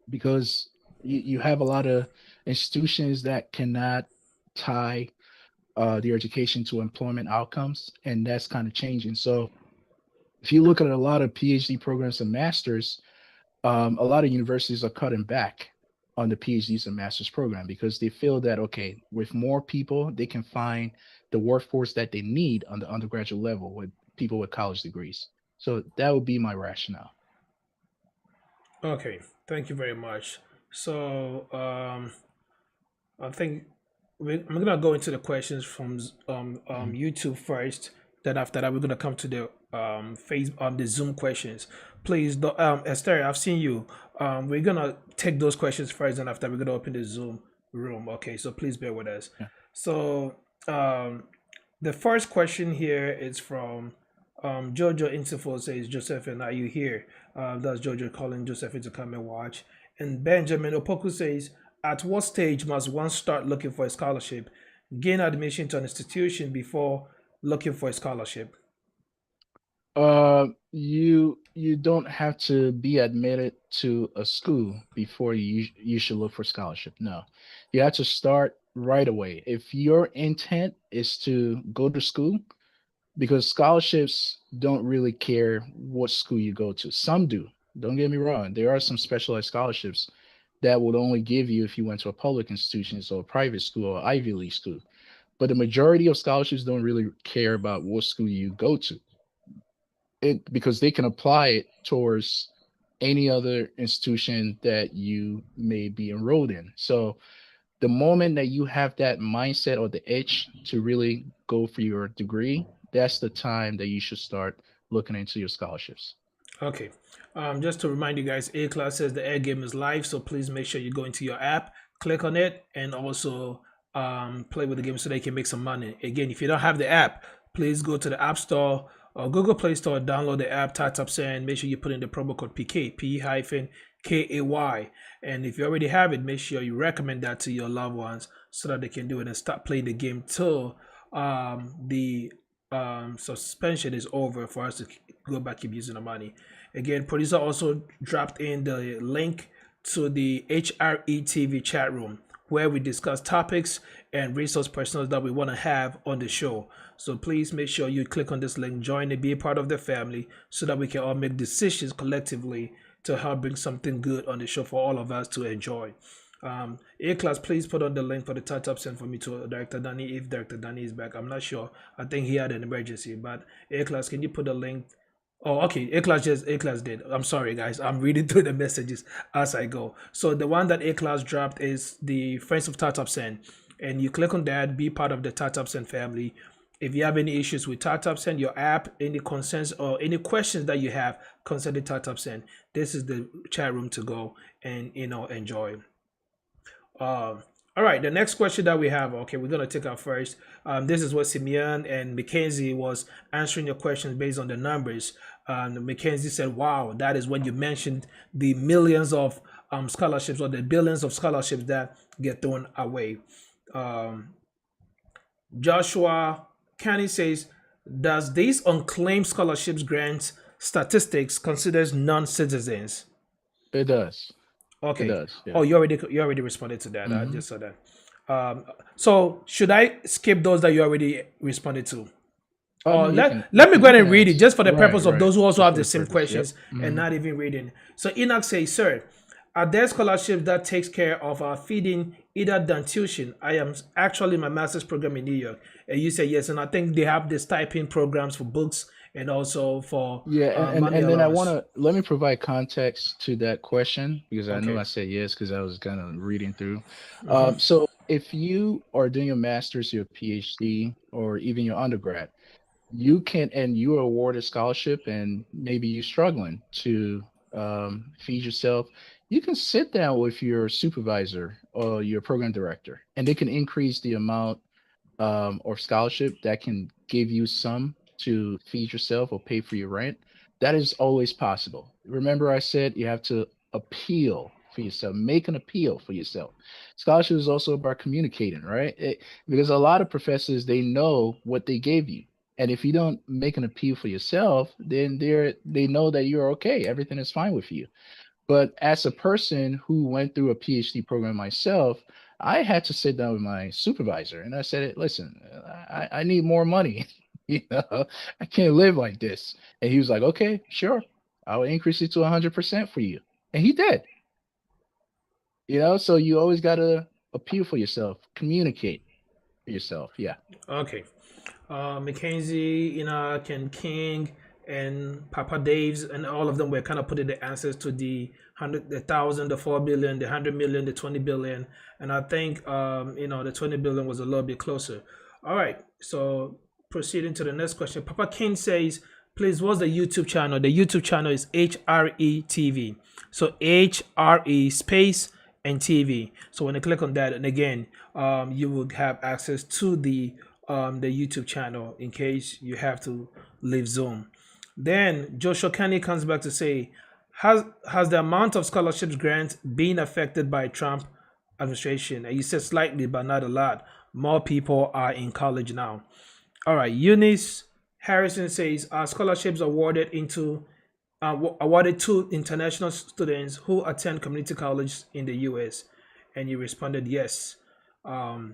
because you have a lot of institutions that cannot tie their education to employment outcomes, and that's kind of changing. So if you look at a lot of PhD programs and masters, a lot of universities are cutting back on the PhDs and masters program because they feel that okay, with more people, they can find the workforce that they need on the undergraduate level with people with college degrees. So that would be my rationale. Okay, thank you very much. So I think I'm gonna go into the questions from Mhm. YouTube first. Then after that, we're gonna come to the the Zoom questions. Please, Esther, I've seen you. We're gonna take those questions first, and after we're gonna open the Zoom room. Okay, so please bear with us. Yeah. So um, the first question here is from Jojo Interfo says, Josephine, are you here? That's Jojo calling Josephine to come and watch. And Benjamin Opoku says, at what stage must one start looking for a scholarship, gain admission to an institution before looking for a scholarship? You don't have to be admitted to a school before you should look for scholarship. No, you have to start right away. If your intent is to go to school, because scholarships don't really care what school you go to. Some do. Don't get me wrong. There are some specialized scholarships that would only give you if you went to a public institution, so a private school or Ivy League school. But the majority of scholarships don't really care about what school you go to. It because they can apply it towards any other institution that you may be enrolled in. So the moment that you have that mindset or the itch to really go for your degree, that's the time that you should start looking into your scholarships. Okay. Just to remind you guys, A class says the air game is live, so please make sure you go into your app, click on it, and also play with the game so they can make some money. Again, if you don't have the app, please go to the App Store or Google Play Store, download the app, type up send, make sure you put in the promo code PK, P-KAY. And if you already have it, make sure you recommend that to your loved ones so that they can do it and start playing the game till the suspension is over for us to go back keep using the money. Again, producer also dropped in the link to the HRE chat room where we discuss topics and resource personnel that we want to have on the show. So please make sure you click on this link, join and be a part of the family so that we can all make decisions collectively to help bring something good on the show for all of us to enjoy. A class, please put on the link for the touch-up send for me to Director Danny if Director Danny is back. I'm not sure. I think he had an emergency, but A class, can you put the link? Oh, okay. A class did. I'm sorry, guys. I'm reading through the messages as I go. So the one that A class dropped is the Friends of Touch-up send, and you click on that, be part of the touch-up send family. If you have any issues with touch-up send, your app, any concerns or any questions that you have concerning touch-up send, this is the chat room to go and enjoy. All right, the next question that we have, okay, we're gonna take out first. This is what Simeon and Mackenzie was answering your questions based on the numbers. Mackenzie said, "Wow, that is when you mentioned the millions of scholarships or the billions of scholarships that get thrown away." Um, Joshua Canny says, "Does these unclaimed scholarships grant statistics considers non-citizens?" It does. It Okay. does. Oh, Yeah. you already responded to that. I Hmm. just saw that. So should I skip those that you already responded to? Oh no, Or you let can let me go you ahead can and read it ask. just for the Right, purpose of right. those who also Just have for the the same purpose. Yep. questions and Hmm. not even reading. So Enoch says, "Sir, are there scholarships that takes care of our feeding either than tuition? I am actually in my master's program in New York." And you say yes, and I think they have the stipend programs for books and also for Yeah, money and then I want allowance. to let me provide context to that question because I know Okay. I said yes because I was kind of reading through. Mm-hmm. So if you are doing your master's, your PhD, or even your undergrad, you can and you are awarded scholarship and maybe you're struggling to feed yourself, you can sit down with your supervisor or your program director and they can increase the amount or scholarship that can give you some to feed yourself or pay for your rent. That is always possible. Remember I said you have to appeal for yourself, make an appeal for yourself. Scholarship is also about communicating, right? Because a lot of professors, they know what they gave you, and if you don't make an appeal for yourself, then they know that you're okay, everything is fine with you. But as a person who went through a PhD program myself, I had to sit down with my supervisor and I said, listen, I need more money. I can't live like this. And he was like, okay, sure. I'll increase it to 100% for you. And he did, so you always got to appeal for yourself, communicate for yourself. Yeah. Okay. Mackenzie, Ken King, and Papa Dave's, and all of them were kind of putting the answers to the 100,000, the 4 billion, the 100 million, the 20 billion, and I think the 20 billion was a little bit closer. All right, so proceeding to the next question. Papa King says, please, what's the YouTube channel? The YouTube channel is HRE TV. So HRE space and TV. So when you click on that, and again, you will have access to the YouTube channel in case you have to leave Zoom. Then Joshua Kenny comes back to say, has the amount of scholarships grants been affected by Trump administration? And you said slightly, but not a lot. More people are in college now. All right, Eunice Harrison says, are scholarships awarded to international students who attend community college in the U.S.? And you responded yes. All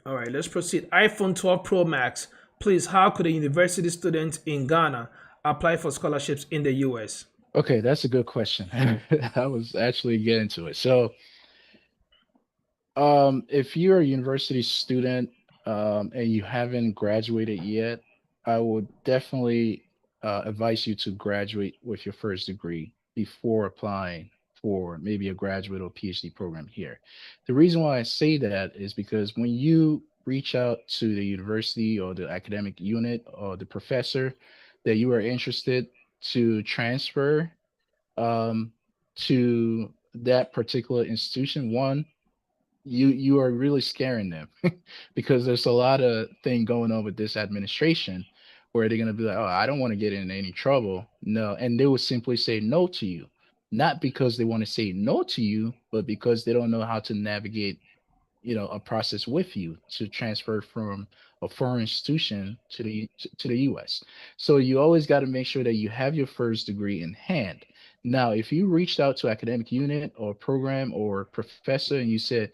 right, let's proceed. iPhone 12 Pro Max. Please, how could a university student in Ghana apply for scholarships in the U.S.? Okay, that's a good question. I was actually getting to it. So, if you're a university student, and you haven't graduated yet, I would definitely advise you to graduate with your first degree before applying for maybe a graduate or PhD program here. The reason why I say that is because when you reach out to the university or the academic unit or the professor that you are interested to transfer um, to that particular institution, one, you are really scaring them because there's a lot of thing going on with this administration where they're going to be like, oh, I don't want to get in any trouble. No, and they will simply say no to you, not because they want to say no to you, but because they don't know how to navigate, a process with you to transfer from a foreign institution to the US. So you always got to make sure that you have your first degree in hand. Now, if you reached out to academic unit or program or professor and you said,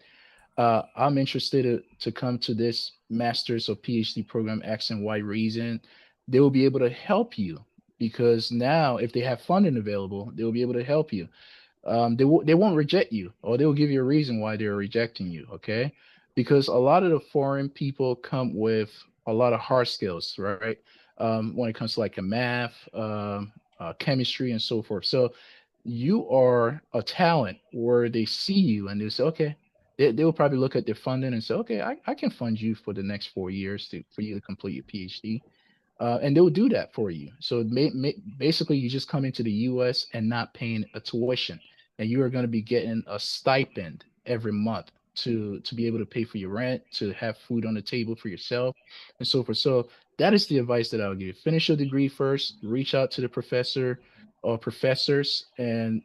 I'm interested to come to this master's or PhD program X and Y reason, they will be able to help you because now if they have funding available, they will be able to help you. They won't reject you, or they'll give you a reason why they're rejecting you. Okay, because a lot of the foreign people come with a lot of hard skills, right? When it comes to like a math, chemistry, and so forth. So you are a talent where they see you and they say, okay, they will probably look at their funding and say, okay, I can fund you for the next 4 years for you to complete your PhD, and they'll do that for you. So basically, you just come into the U.S. and not paying a tuition, and you are going to be getting a stipend every month to be able to pay for your rent, to have food on the table for yourself, and so forth. So that is the advice that I would give. Finish your degree first. Reach out to the professor or professors and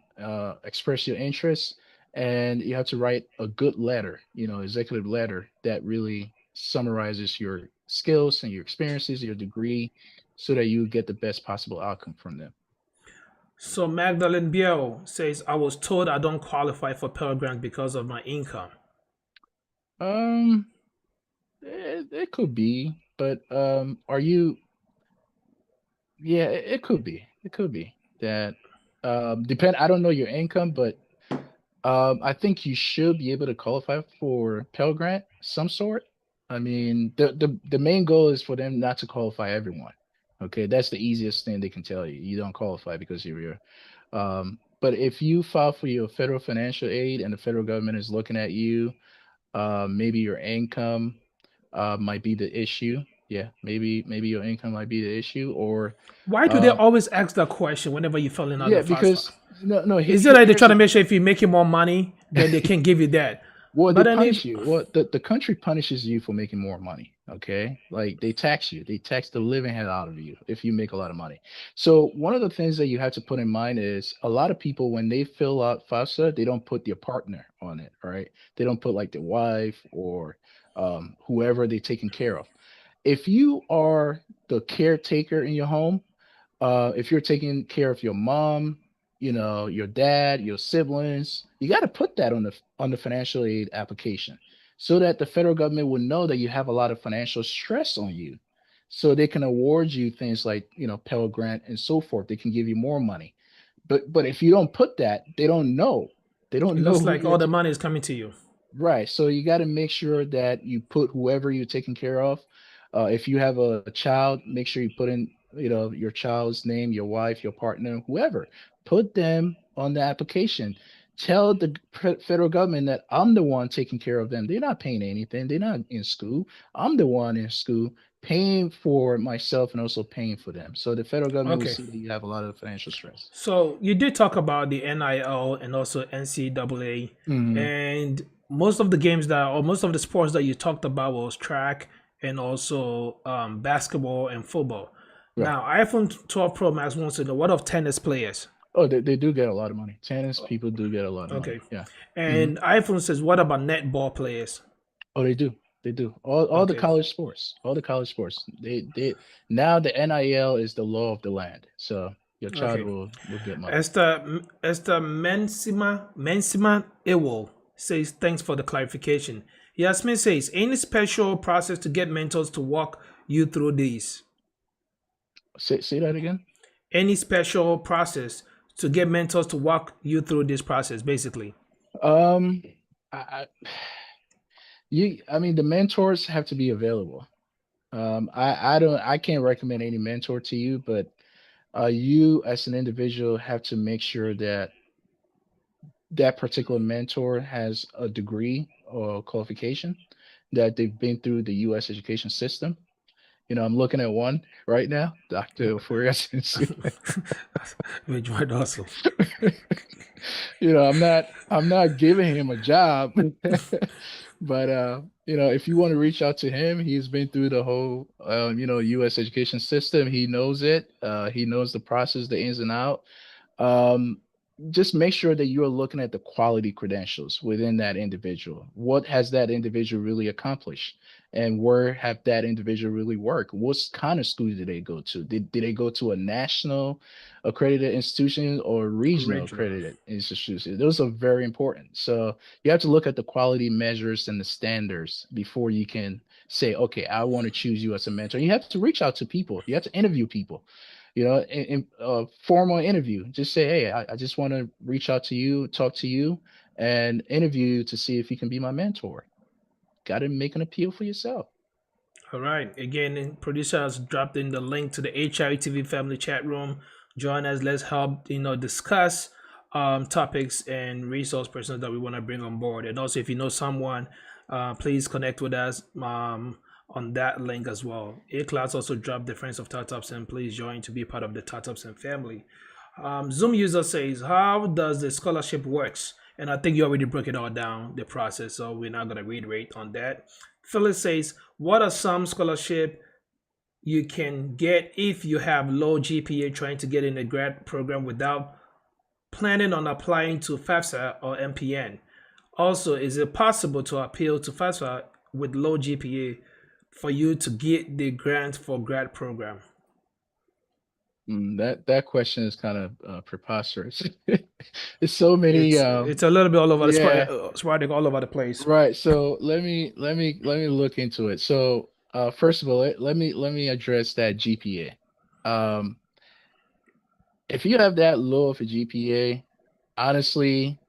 express your interest. And you have to write a good letter, executive letter that really summarizes your skills and your experiences, your degree, so that you get the best possible outcome from them. So Magdalene Biel says, I was told I don't qualify for Pell Grant because of my income. Um, it could be, but are you? Yeah, it could be. It could be that. Depend. I don't know your income, but I think you should be able to qualify for Pell Grant some sort. I mean, the main goal is for them not to qualify everyone. Okay, that's the easiest thing they can tell you. You don't qualify because you're here. But if you file for your federal financial aid and the federal government is looking at you, maybe your income might be the issue. Yeah, maybe your income might be the issue, or Why do they uh, always ask that question whenever you fill in out the yeah, FAFSA? because no, Is it like they're here's trying the to make sure if you're making more money, then they can give you that? Well, they But then if punish you. Well, the country punishes you for making more money. Okay, like they tax you. They tax the living hell out of you if you make a lot of money. So one of the things that you have to put in mind is a lot of people when they fill out FAFSA, they don't put their partner on it. All right, they don't put like their wife or whoever they're taking care of. If you are the caretaker in your home, if you're taking care of your mom, your dad, your siblings, you got to put that on the financial aid application so that the federal government will know that you have a lot of financial stress on you. So they can award you things like, Pell Grant and so forth. They can give you more money. But if you don't put that, they don't know. They it don't know looks who like you're all the money is coming to you. Right. So you got to make sure that you put whoever you're taking care of. If you have a child, make sure you put in, your child's name, your wife, your partner, whoever. Put them on the application. Tell the federal government that I'm the one taking care of them. They're not paying anything. They're not in school. I'm the one in school paying for myself and also paying for them. So the federal government will Okay. see that you have a lot of financial stress. So you did talk about the NIL and also NCAA, Mhm. and most of the games that, or most of the sports that you talked about was track and also basketball and football. Right. Now, iPhone 12 Pro Max wants to know what of tennis players? Oh, they do get a lot of money. Tennis people do get a lot of money. Okay. Yeah. Mhm. And iPhone says, what about netball players? Oh, they do. They do. All the Okay. college sports. All the college sports. They now the NIL is the law of the land. So your child Okay. will get money. Esther Mensima Ewol says, thanks for the clarification. Yasmin says, any special process to get mentors to walk you through these? Say that again. Any special process to get mentors to walk you through this process, basically? Um, I I mean the mentors have to be available. I can't recommend any mentor to you, but you as an individual have to make sure that that particular mentor has a degree or qualification, that they've been through the U.S. education system. You know, I'm looking at one right now, Dr. OFORI-ASENSO. Which one also? You know, I'm not giving him a job, but you know, if you want to reach out to him, he's been through the whole U.S. education system. He knows it. He knows the process, the ins and out. um, just make sure that you're looking at the quality credentials within that individual. What has that individual really accomplished? And where have that individual really worked? What kind of school did they go to? Did they go to a national accredited institution or regional Original. accredited institution? Those are very important. So you have to look at the quality measures and the standards before you can say, okay, I want to choose you as a mentor. You have to reach out to people. You have to interview people, in a formal interview. Just say, hey, I just want to reach out to you, talk to you, and interview you to see if you can be my mentor. Got to make an appeal for yourself. All right. Again, producer has dropped in the link to the HRTV family chat room. Join us. Let's help discuss topics and resource persons that we want to bring on board. And also, if you know someone, please connect with us on that link as well. A class also dropped the Friends of Startups, and please join to be part of the Startups and family. Zoom user says, how does the scholarship works? And I think you already broke it all down, the process, so we're not going to reiterate on that. Phyllis says, what are some scholarship you can get if you have low GPA trying to get in a grad program without planning on applying to FAFSA or MPN? Also, is it possible to appeal to FAFSA with low GPA for you to get the grant for grad program? That question is kind of preposterous. There's so many. It's a little bit all over Yeah, the sporadic all over the place. right. So let me look into it. So first of all, let me address that GPA. If you have that low of a GPA, honestly,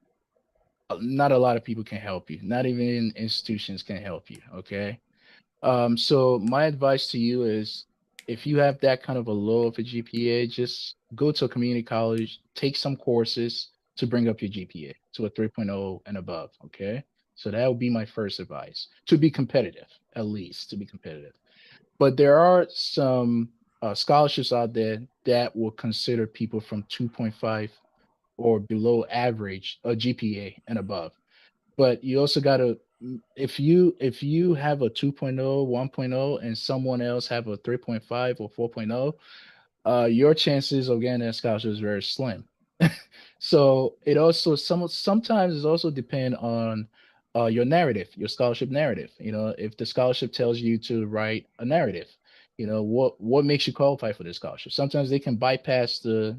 not a lot of people can help you. Not even institutions can help you. Okay. So my advice to you is, if you have that kind of a low of a GPA, just go to a community college, take some courses to bring up your GPA to a 3.0 and above. Okay. So that would be my first advice, to be competitive, at least to be competitive. But there are some scholarships out there that will consider people from 2.5 or below average a GPA and above. But you also got to, if you have a 2.0, 1.0, and someone else have a 3.5 or 4.0, your chances of getting that scholarship is very slim. So it also sometimes it also depend on your narrative, your scholarship narrative. You know, if the scholarship tells you to write a narrative, what makes you qualify for this scholarship. Sometimes they can bypass the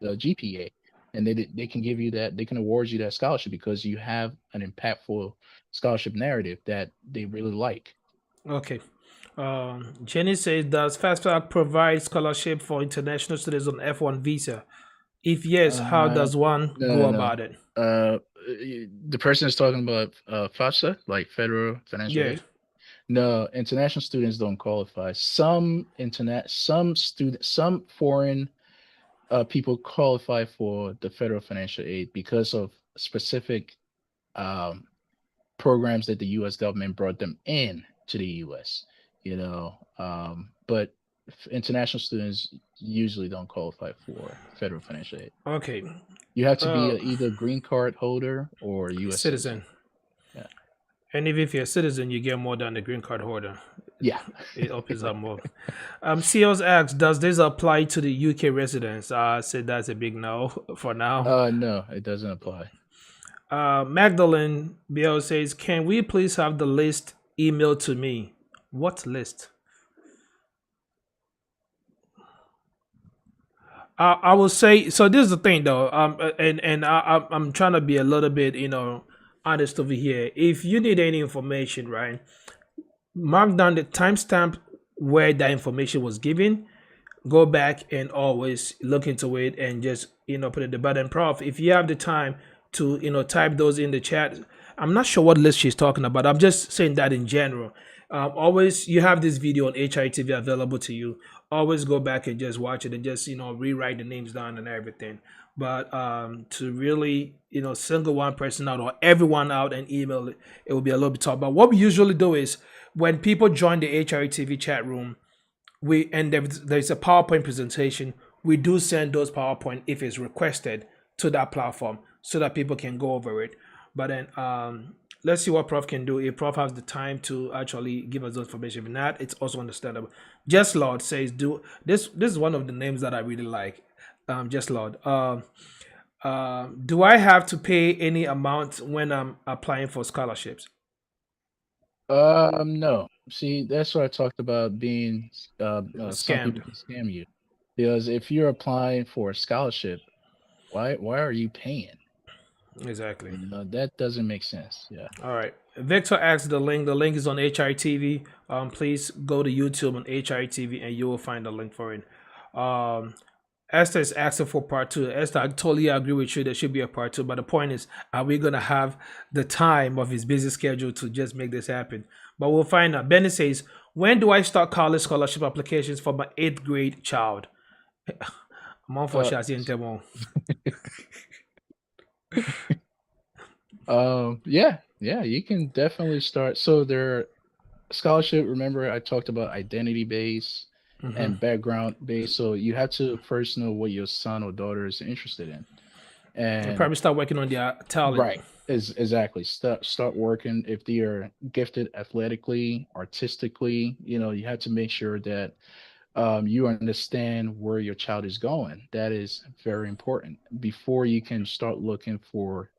GPA, and they can give you that, they can award you that scholarship because you have an impactful scholarship narrative that they really like. Okay. Jenny says, does FastTrack provide scholarship for international students on F1 visa? If yes, how Uh, does one go no, no. about it? The person is talking about FAFSA, like federal financial Yeah. aid. No, international students don't qualify. Some foreign people qualify for the federal financial aid because of specific um, programs that the U.S. government brought them in to the U.S. But international students usually don't qualify for federal financial aid. Okay. You have to be Uh, either green card holder or U.S. citizen. citizen. Yeah. And even if you're a citizen, you get more than the green card holder. Yeah. It opens up more. CEOs asks, does this apply to the UK residents? I said that's a big no for now. No, it doesn't apply. Magdalene Biel says, can we please have the list emailed to me? What list? I will say, so this is the thing though, I'm trying to be a little bit, honest over here. If you need any information, right, mark down the timestamp where that information was given. Go back and always look into it and just put it the button. Prof, if you have the time to type those in the chat. I'm not sure what list she's talking about. I'm just saying that in general. Always, you have this video on HITV available to you. Always go back and just watch it and just rewrite the names down and everything. But to really single one person out or everyone out and email it, it will be a little bit tough. But what we usually do is when people join the HITV chat room, there's a PowerPoint presentation. We do send those PowerPoint if it's requested to that platform so that people can go over it. But then let's see what Prof can do. If Prof has the time to actually give us the information, if not, it's also understandable. Just Lord says, "Do this." This is one of the names that I really like. Just Lord. Do I have to pay any amount when I'm applying for scholarships? No. See, that's what I talked about being some people Scammed. can scam you. Because if you're applying for a scholarship, why are you paying? Exactly. That doesn't make sense. Yeah. All right. Victor asked the link. The link is on HITV. Please go to YouTube on HITV and you will find the link for it. Esther is asking for part two. Esther, I totally agree with you. There should be a part two. But the point is, are we going to have the time of his busy schedule to just make this happen? But we'll find out. Benny says, when do I start college scholarship applications for my 8th grade child? I'm on for Yeah, you can definitely start. So their scholarship, remember I talked about identity base and background base. So you have to first know what your son or daughter is interested in. And probably start working on their talent. right. Exactly. Start working if they are gifted athletically, artistically, you have to make sure that you understand where your child is going. That is very important before you can start looking for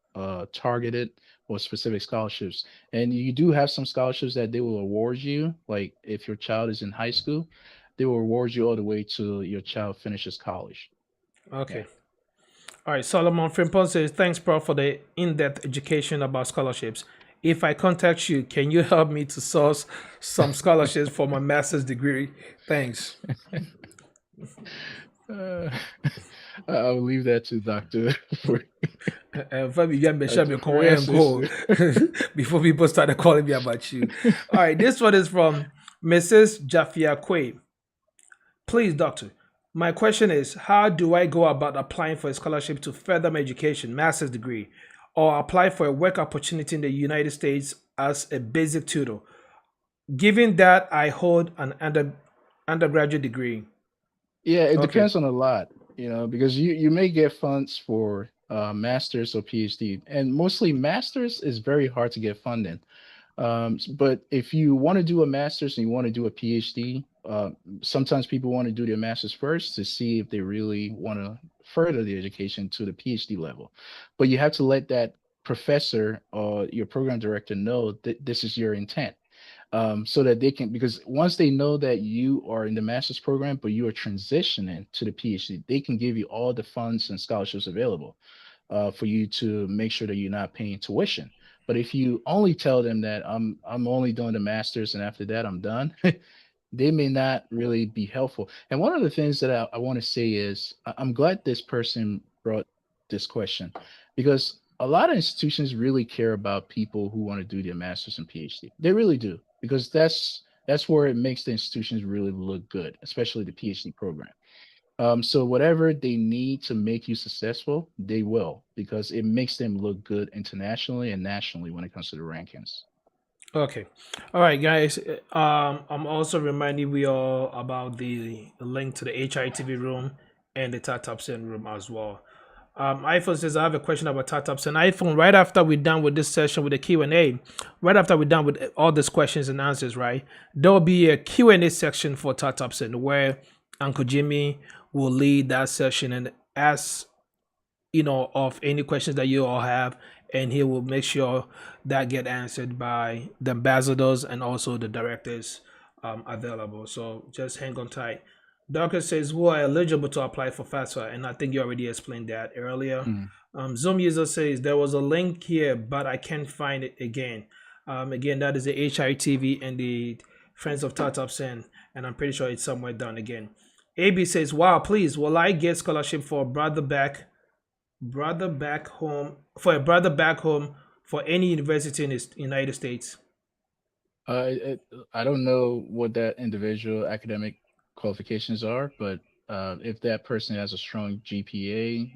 targeted or specific scholarships. And you do have some scholarships that they will award you. Like if your child is in high school, they will award you all the way to your child finishes college. Okay. Yeah. All right. Solomon Frimpon says, thanks, Prof, for the in-depth education about scholarships. If I contact you, can you help me to source some scholarships for my master's degree? Thanks. I'll leave that to Dr. Before people started calling me about you. All right, this one is from Mrs. Jafia Quay. Please, doctor, my question is, how do I go about applying for a scholarship to further my education, master's degree, or apply for a work opportunity in the United States as a basic tutor, given that I hold an undergraduate degree? Yeah, it depends on a lot, because you may get funds for masters or PhD, and mostly masters is very hard to get funding. But if you want to do a master's and you want to do a PhD, sometimes people want to do their master's first to see if they really want to further the education to the PhD level. But you have to let that professor or your program director know that this is your intent. So that they can, because once they know that you are in the master's program, but you are transitioning to the PhD, they can give you all the funds and scholarships available for you to make sure that you're not paying tuition. But if you only tell them that I'm only doing the master's and after that I'm done, they may not really be helpful. And one of the things that I want to say is I'm glad this person brought this question, because a lot of institutions really care about people who want to do their master's and PhD. They really do, because that's where it makes the institutions really look good, especially the PhD program. So whatever they need to make you successful, they will, because it makes them look good internationally and nationally when it comes to the rankings. Okay. All right, guys. I'm also reminding we all about the link to the HITV room and the Tatapsen room as well. iPhone says, I have a question about Tatapsen. iPhone, right after we're done with this session with the Q&A, right after we're done with all these questions and answers, right, there will be a Q&A section for Tatapsen where Uncle Jimmy will lead that session and ask, of any questions that you all have, and he will make sure that get answered by the ambassadors and also the directors available. So just hang on tight. Doctor says, who are eligible to apply for FAFSA? And I think you already explained that earlier. Zoom user says, there was a link here, but I can't find it again. Again, that is the HITV and the Friends of Tatapsen, and I'm pretty sure it's somewhere down again. AB says, wow, please, will I get scholarship for brother back home for any university in the United States? I don't know what that individual academic qualifications are, but if that person has a strong GPA,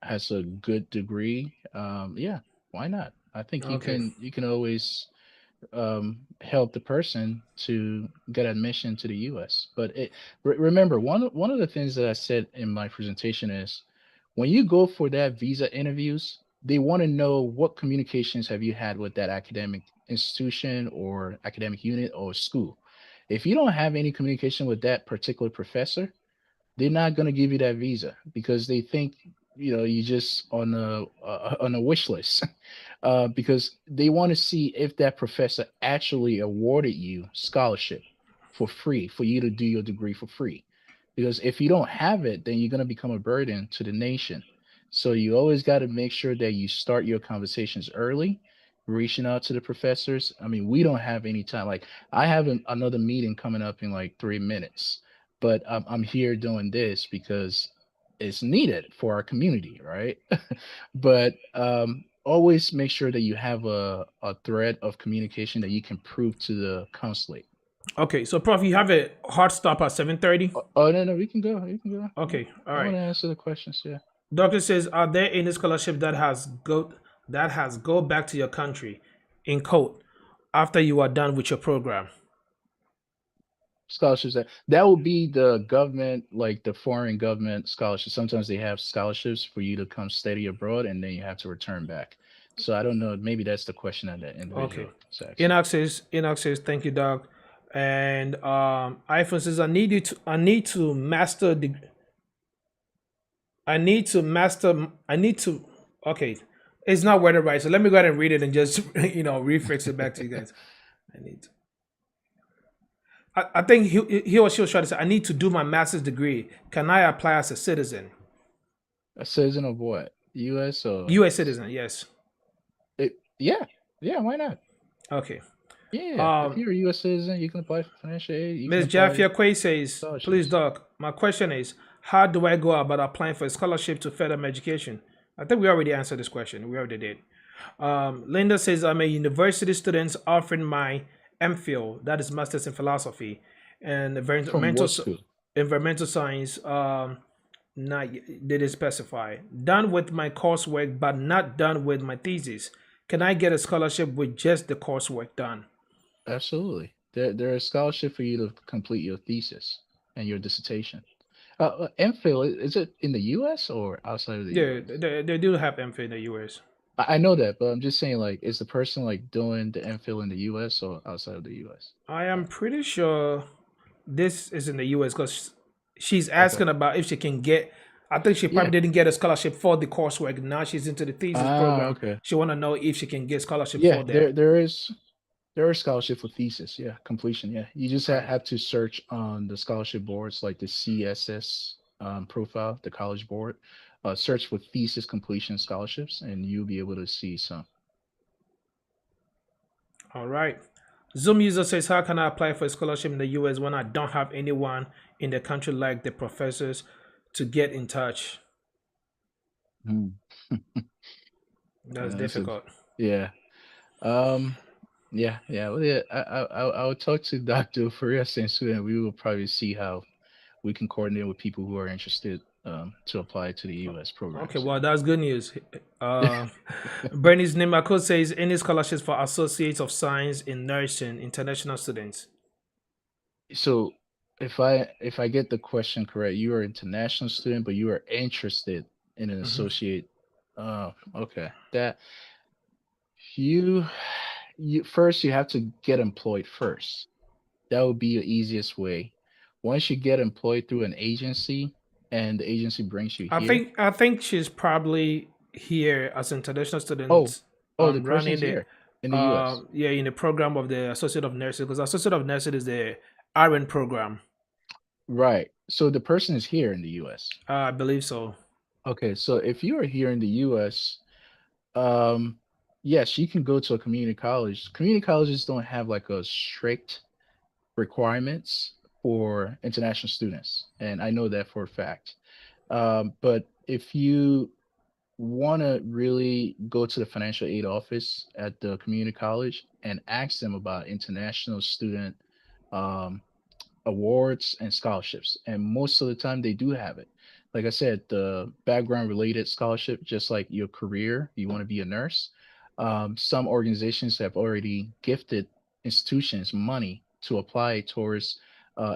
has a good degree, yeah, why not? I think Okay. you can always help the person to get admission to the U.S. But remember, one of the things that I said in my presentation is when you go for that visa interviews, they want to know what communications have you had with that academic institution or academic unit or school. If you don't have any communication with that particular professor, they're not going to give you that visa because they think you just on a wish list. Because they want to see if that professor actually awarded you scholarship for free for you to do your degree for free. Because if you don't have it, then you're going to become a burden to the nation. So you always got to make sure that you start your conversations early, reaching out to the professors. I mean, we don't have any time. Like I have another meeting coming up in like 3 minutes, but I'm here doing this because it's needed for our community, right? But always make sure that you have a thread of communication that you can prove to the consulate. Okay, so Prof, you have a hard stop at 7:30. Oh, no, no, we can go. We can go. Yeah. Okay, all I want right. to answer the questions. Yeah. Doctor says, are there any scholarship that has go back to your country, in quote, after you are done with your program? Scholarships that will be the government, like the foreign government scholarships. Sometimes they have scholarships for you to come study abroad and then you have to return back. So I don't know. Maybe that's the question that the Okay. individual is asking. Enoch says, thank you, Doc. And iPhone says, I need to okay. It's not worded right. So let me go ahead and read it and just refix it back to you guys. I need to. I think he or she was trying to say, I need to do my master's degree. Can I apply as a citizen? A citizen of what? U.S. or U.S. citizen, yes. yeah, yeah. Why not? Okay. Yeah, if Um, you're a U.S. citizen, you can apply for financial aid. You can Ms. apply Jafia Quay says, please, scholarships. Doc, my question is, how do I go about applying for a scholarship to further my education? I think we already answered this question. We already did. Linda says, I'm a university student offering my MPhil, that is Master's in Philosophy, and From what school? environmental science. Not did it specify. Done with my coursework, but not done with my thesis. Can I get a scholarship with just the coursework done? Absolutely. There is scholarship for you to complete your thesis and your dissertation. MPhil, is it in the U.S. or outside of the Yeah, U.S.? they do have MPhil in the US. I know that, but I'm just saying, like, is the person like doing the MPhil in the U.S. or outside of the U.S.? I am pretty sure this is in the US because she's Okay. asking about if she can get. I think she Yeah. probably didn't get a scholarship for the coursework. Now she's into the thesis Ah, program. okay. She want to know if she can get scholarship Yeah, for that. there is scholarship for thesis. Yeah, completion. Yeah, you just All right. have to search on the scholarship boards like the CSS profile, the College Board. Search for thesis completion scholarships, and you'll be able to see some. All right. Zoom user says, how can I apply for a scholarship in the US when I don't have anyone in the country like the professors to get in touch? Hmm. That's That's a difficult. yeah. Um. Yeah. Yeah. Well, yeah. I would talk to Dr. OFORI-ASENSO, and we will probably see how we can coordinate with people who are interested to apply to the U.S. Okay, programs. well, that's good news. Bernice Nimako says any scholarships for Associates of Science in Nursing international students. So if I get the question correct, you are an international student, but you are interested in an associate. Okay. That you you first you have to get employed first. That would be the easiest way. Once you get employed through an agency and the agency brings you here. I think she's probably here as an international Oh, student, oh, the person running is the here in the US. yeah, in the program of the Associate of Nursing, because Associate of Nursing is the RN program. Right. So the person is here in the US. I believe so. Okay, so if you are here in the US, um, yes, you can go to a community college. Community colleges don't have like a strict requirements for international students, and I know that for a fact. But if you want to really go to the financial aid office at the community college and ask them about international student um, awards and scholarships, and most of the time they do have it. Like I said, the background related scholarship, just like your career, you want to be a nurse. Some organizations have already gifted institutions money to apply towards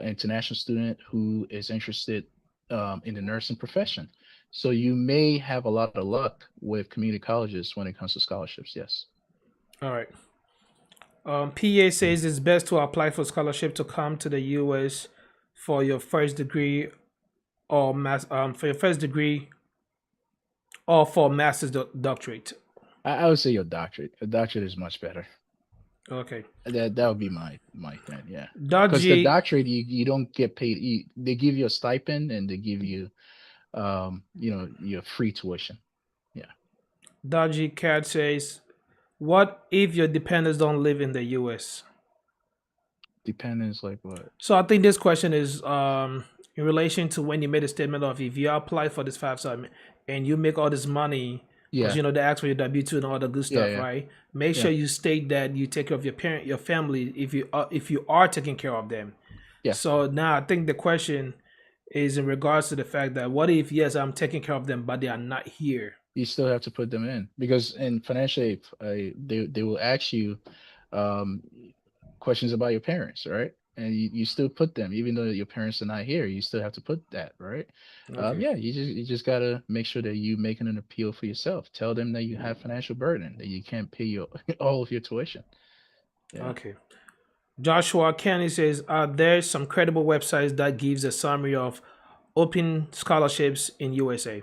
international student who is interested in the nursing profession. So you may have a lot of luck with community colleges when it comes to scholarships. Yes. All right. PA says it's best to apply for scholarship to come to the US for your first degree or for your first degree or for master's doctorate. I would say your doctorate. A doctorate is much better. Okay. That would be my thing, yeah. Because the Dodgy doctorate you don't get paid. They give you a stipend and they give you your free tuition. Yeah. Dodgy Cat says, what if your dependents don't live in the US? Dependence like what? So I think this question is in relation to when you made a statement of if you apply for this FAFSA and you make all this money, because Yeah. they ask for your W-2 and all the good stuff, Yeah. right? Make Yeah. sure you state that you take care of your family if you are taking care of them. Yeah. So now I think the question is in regards to the fact that what if yes I'm taking care of them but they are not here? You still have to put them in because in financial aid, they will ask you um, questions about your parents, right? And you still put them, even though your parents are not here. You still have to put that, right? Okay. Yeah, you just gotta make sure that you making an appeal for yourself. Tell them that you have financial burden, that you can't pay your all of your tuition. Yeah. Okay. Joshua Kenny says, are there some credible websites that gives a summary of open scholarships in USA?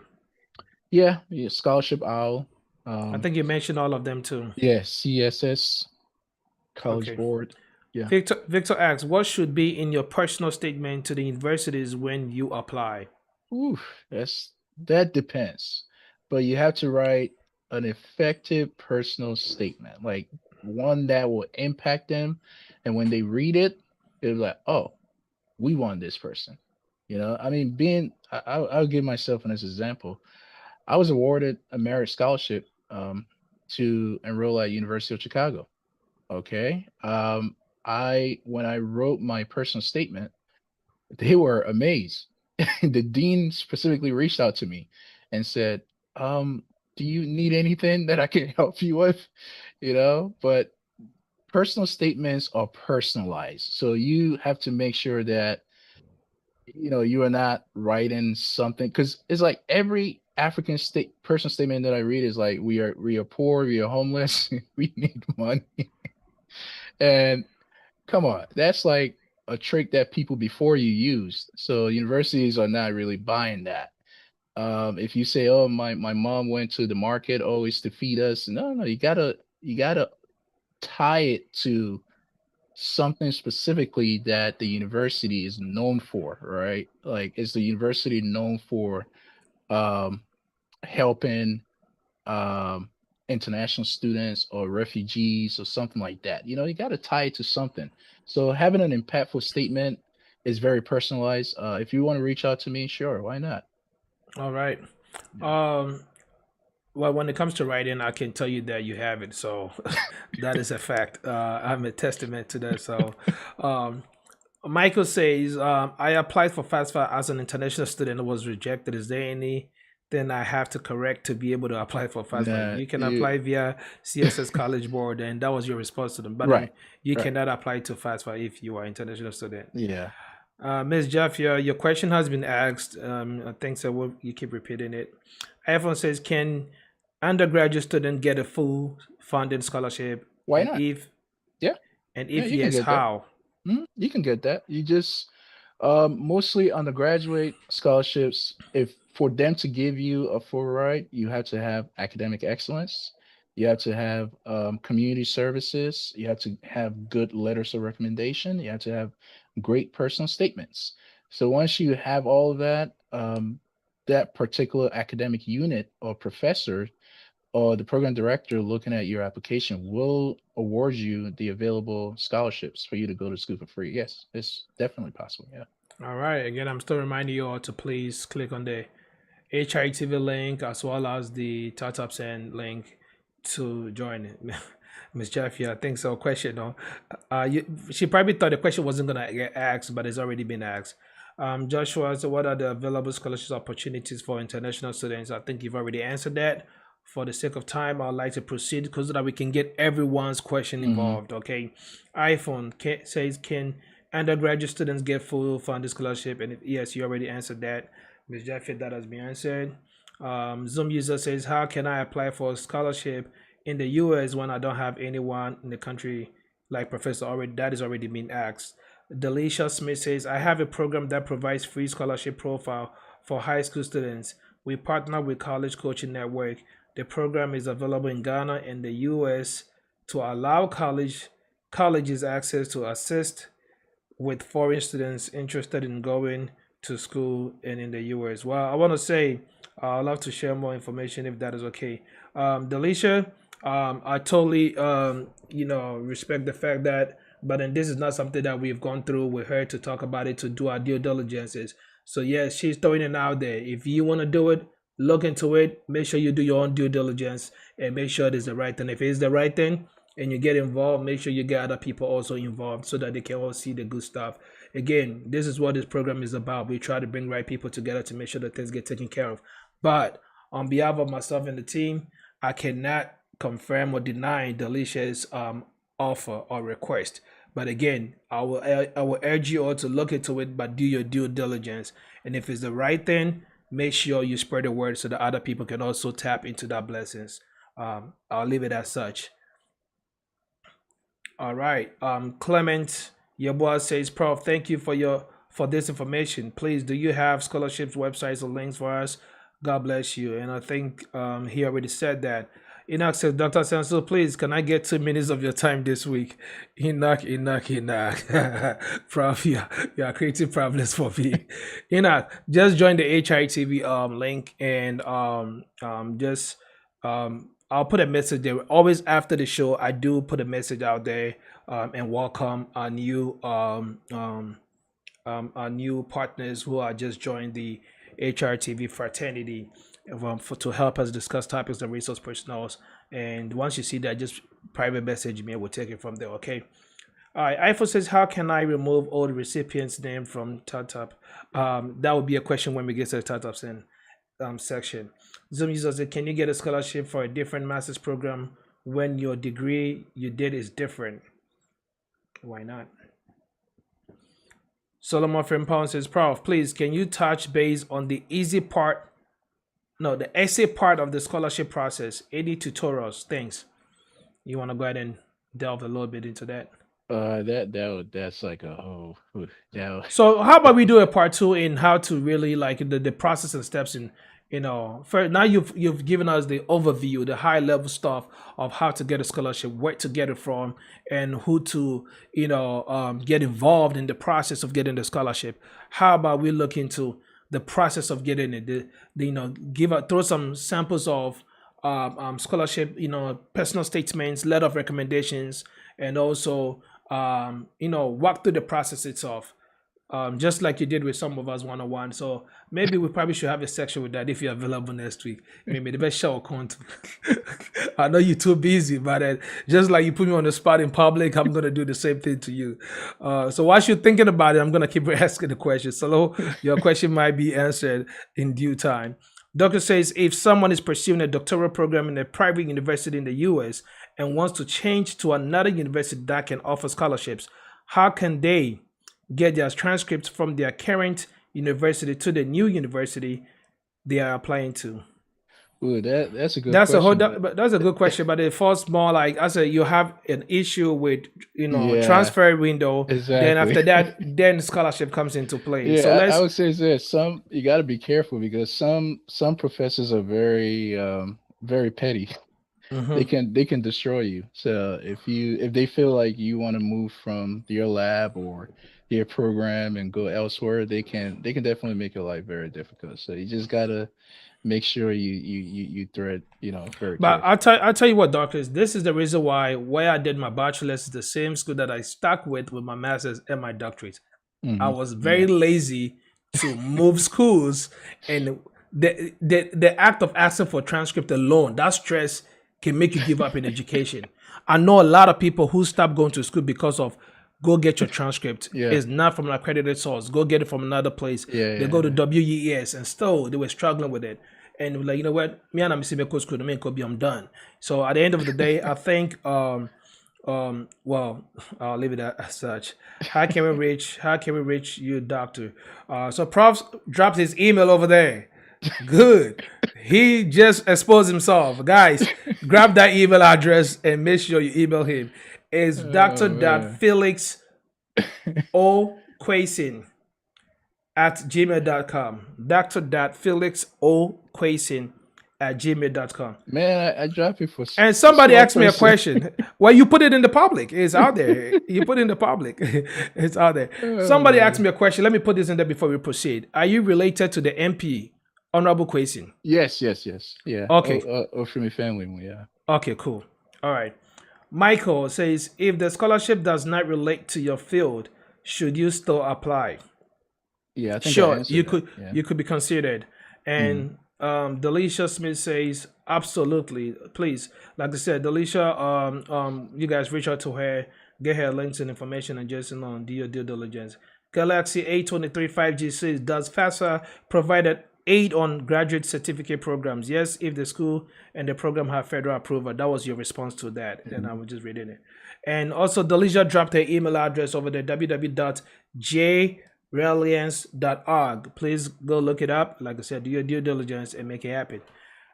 Yeah, Scholarship Owl. I think you mentioned all of them too. Yeah, CSS, College Okay. Board. Yeah. Victor asks, what should be in your personal statement to the universities when you apply? Oof, that depends. But you have to write an effective personal statement, like one that will impact them. And when they read it, they're like, oh, we want this person. I mean, I'll give myself an example. I was awarded a merit scholarship to enroll at University of Chicago. Okay. When I wrote my personal statement, they were amazed. The dean specifically reached out to me and said, do you need anything that I can help you with? But personal statements are personalized. So you have to make sure that you are not writing something, because it's like every African state personal statement that I read is like we are poor, we are homeless, we need money. And come on, that's like a trick that people before you used. So universities are not really buying that. If you say, "Oh, my mom went to the market always to feed us," no, you gotta tie it to something specifically that the university is known for, right? Like, is the university known for um, helping um, international students or refugees or something like that? You got to tie it to something. So having an impactful statement is very personalized. If you want to reach out to me, sure, why not? All right. Yeah. Well, when it comes to writing, I can tell you that you have it. So that is a fact. I'm a testament to that. So, Michael says, I applied for FAFSA as an international student and was rejected. Is there anything I have to correct to be able to apply for FAFSA? Nah, You can you apply via CSS College Board, and that was your response to them. But then right, you right. cannot apply to FAFSA if you are international student. Yeah. Ms. Jeff, your question has been asked. I think so. You keep repeating it. iPhone says, can undergraduate student get a full funding scholarship? Why And not? if Yeah. and Yeah, if you can yes, get that. how? You can get that. You just mostly undergraduate scholarships. If for them to give you a full ride, you have to have academic excellence. You have to have community services. You have to have good letters of recommendation. You have to have great personal statements. So once you have all of that, that particular academic unit or professor or the program director looking at your application will award you the available scholarships for you to go to school for free. Yes, it's definitely possible. Yeah. All right. Again, I'm still reminding you all to please click on the HITV link as well as the Startups and link to join it. Miss Jeffy, I think so. Question, no? She probably thought the question wasn't gonna get asked, but it's already been asked. Joshua, so what are the available scholarship opportunities for international students? I think you've already answered that. For the sake of time, I'd like to proceed because so that we can get everyone's question involved. Okay. iPhone says, can undergraduate students get full funding scholarship? And if yes, you already answered that. Ms. Jeffy, that has been answered. Zoom user says, how can I apply for a scholarship in the US when I don't have anyone in the country like Professor already? That is already been asked. Delisha Smith says, I have a program that provides free scholarship profile for high school students. We partner with College Coaching Network. The program is available in Ghana and the US to allow colleges access to assist with foreign students interested in going to school and in the US. Well, I want to say I'd love to share more information if that is okay. Delisha, I totally respect the fact that, but then this is not something that we've gone through with her to talk about it, to do our due diligences. So yes, she's throwing it out there. If you want to do it, look into it. Make sure you do your own due diligence and make sure it is the right thing. If it's the right thing and you get involved, make sure you get other people also involved so that they can all see the good stuff. Again, this is what this program is about. We try to bring right people together to make sure that things get taken care of. But on behalf of myself and the team, I cannot confirm or deny Delicia's offer or request. But again, I will urge you all to look into it, but do your due diligence. And if it's the right thing, make sure you spread the word so that other people can also tap into that blessings. I'll leave it as such. All right. Clement, your boss says, Prof, thank you for this information. Please, do you have scholarships, websites, or links for us? God bless you. And I think he already said that. Enoch says, Dr. Senso, please, can I get 2 minutes of your time this week? Enoch. Prof, you are creating problems for me. Enoch, just join the HITV link and I'll put a message there. Always after the show, I do put a message out there and welcome our new partners who are just joined the HRTV fraternity to help us discuss topics and resource personnel. And once you see that, just private message me. We'll take it from there. Okay. All right. iPhone says, how can I remove old recipients' name from TATUP? That would be a question when we get to the TATUPs in section. Zoom user says, can you get a scholarship for a different master's program when your degree you did is different? Why not? Solomon Frimpong says, Prof, please, can you touch base on the the essay part of the scholarship process? Any tutorials? Thanks. You want to go ahead and delve a little bit into that? That's like So how about we do a part 2 in how to really like the process and steps in first, now you've given us the overview, the high level stuff of how to get a scholarship, where to get it from, and who to get involved in the process of getting the scholarship. How about we look into the process of getting it? Throw some samples of scholarship, personal statements, letter of recommendations, and also walk through the process itself. just like you did with some of us one-on-one. So maybe we probably should have a section with that if you're available next week. Maybe the best show content. I know you're too busy, but just like you put me on the spot in public, I'm gonna do the same thing to you. So while you're thinking about it, I'm gonna keep asking the question. So your question might be answered in due time. Doctor says, if someone is pursuing a doctoral program in a private university in the US and wants to change to another university that can offer scholarships, how can they get their transcripts from their current university to the new university they are applying to? Ooh, that's a good That's question. that's a good question, but it falls more like I said, you have an issue with Yeah, transfer window. Then exactly. after that, then scholarship comes into play. So Yeah, I let's would say this. You got to be careful because some professors are very petty. Mhm. They can destroy you. So if they feel like you want to move from your lab or your program and go elsewhere, they can definitely make your life very difficult. So you just gotta make sure you thread, very But careful. I'll tell you what, doctors, this is the reason why where I did my bachelor's is the same school that I stuck with my master's and my doctorate. I was very Yeah. lazy to move schools, and the act of asking for transcript alone, that stress can make you give up in education. I know a lot of people who stop going to school because of go get your transcript. Yeah. It's not from an accredited source. Go get it from another place. Yeah, They go to yeah. WES and still they were struggling with it. And we're like, you know what? Me and I'm school, I'm done. So at the end of the day, I think well, I'll leave it as such. How can we reach you, doctor? So Prof dropped his email over there. Good. He just exposed himself. Guys, grab that email address and make sure you email him. It's Oh man. Dr.Felix O. QUAYSON at gmail.com. Dr.Felix O. QUAYSON at gmail.com. Man, I dropped it for And somebody small asked me a person. question. Well, you put it in the public. It's out there. You put it in the public. It's out there. Somebody asked me a question. Let me put this in there before we proceed. Are you related to the MP, Honorable QUAYSON? Yes. Yeah. Okay. From your family, yeah. Okay, cool. All right. Michael says, if the scholarship does not relate to your field, should you still apply? Yeah, I think I Sure, answered that. Yeah. you could be considered. And Delisha Smith says, absolutely. Please, like I said, Delisha, you guys reach out to her, get her links and information, and just do your due diligence. Galaxy A23 5G says, does FAFSA provide aid on graduate certificate programs? Yes, if the school and the program have federal approval. That was your response to that, and I was just reading it. And also, Delisha dropped her email address over there, www.jreliance.org. Please go look it up. Like I said, do your due diligence and make it happen.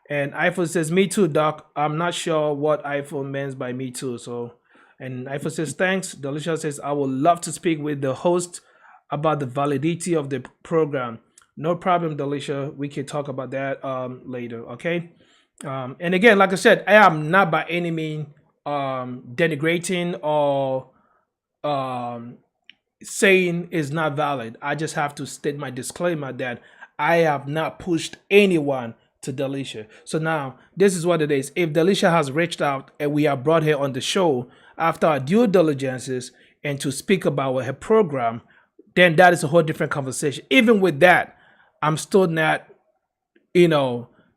And iPhone says, me too, Doc. I'm not sure what iPhone means by me too. So, and iPhone says, thanks. Delisha says, I would love to speak with the host about the validity of the program. No problem, Delisha. We can talk about that later, okay? And again, like I said, I am not by any means denigrating or saying is not valid. I just have to state my disclaimer that I have not pushed anyone to Delisha. So now, this is what it is. If Delisha has reached out and we have brought her on the show after our due diligences and to speak about her program, then that is a whole different conversation. Even with that, I'm still not,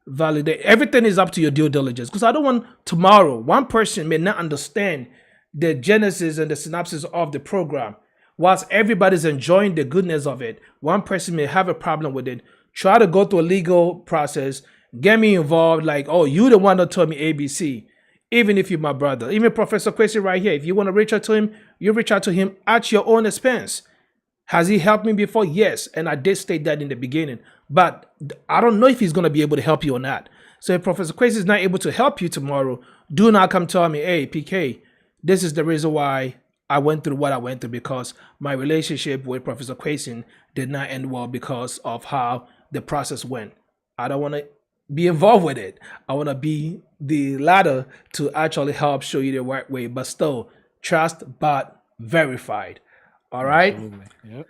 validate. Everything is up to your due diligence, because I don't want tomorrow one person may not understand the genesis and the synopsis of the program. Whilst everybody's enjoying the goodness of it, one person may have a problem with it, try to go through a legal process, get me involved, like, oh, you the one that told me ABC. Even if you're my brother, even Professor Quincy right here, if you want to reach out to him, you reach out to him at your own expense. Has he helped me before? Yes. And I did state that in the beginning. But I don't know if he's going to be able to help you or not. So if Professor Quincy is not able to help you tomorrow, do not come tell me, hey, PK, this is the reason why I went through what I went through, because my relationship with Professor Quayson did not end well because of how the process went. I don't want to be involved with it. I want to be the ladder to actually help show you the right way, but still trust but verified. All right. Absolutely. Yep.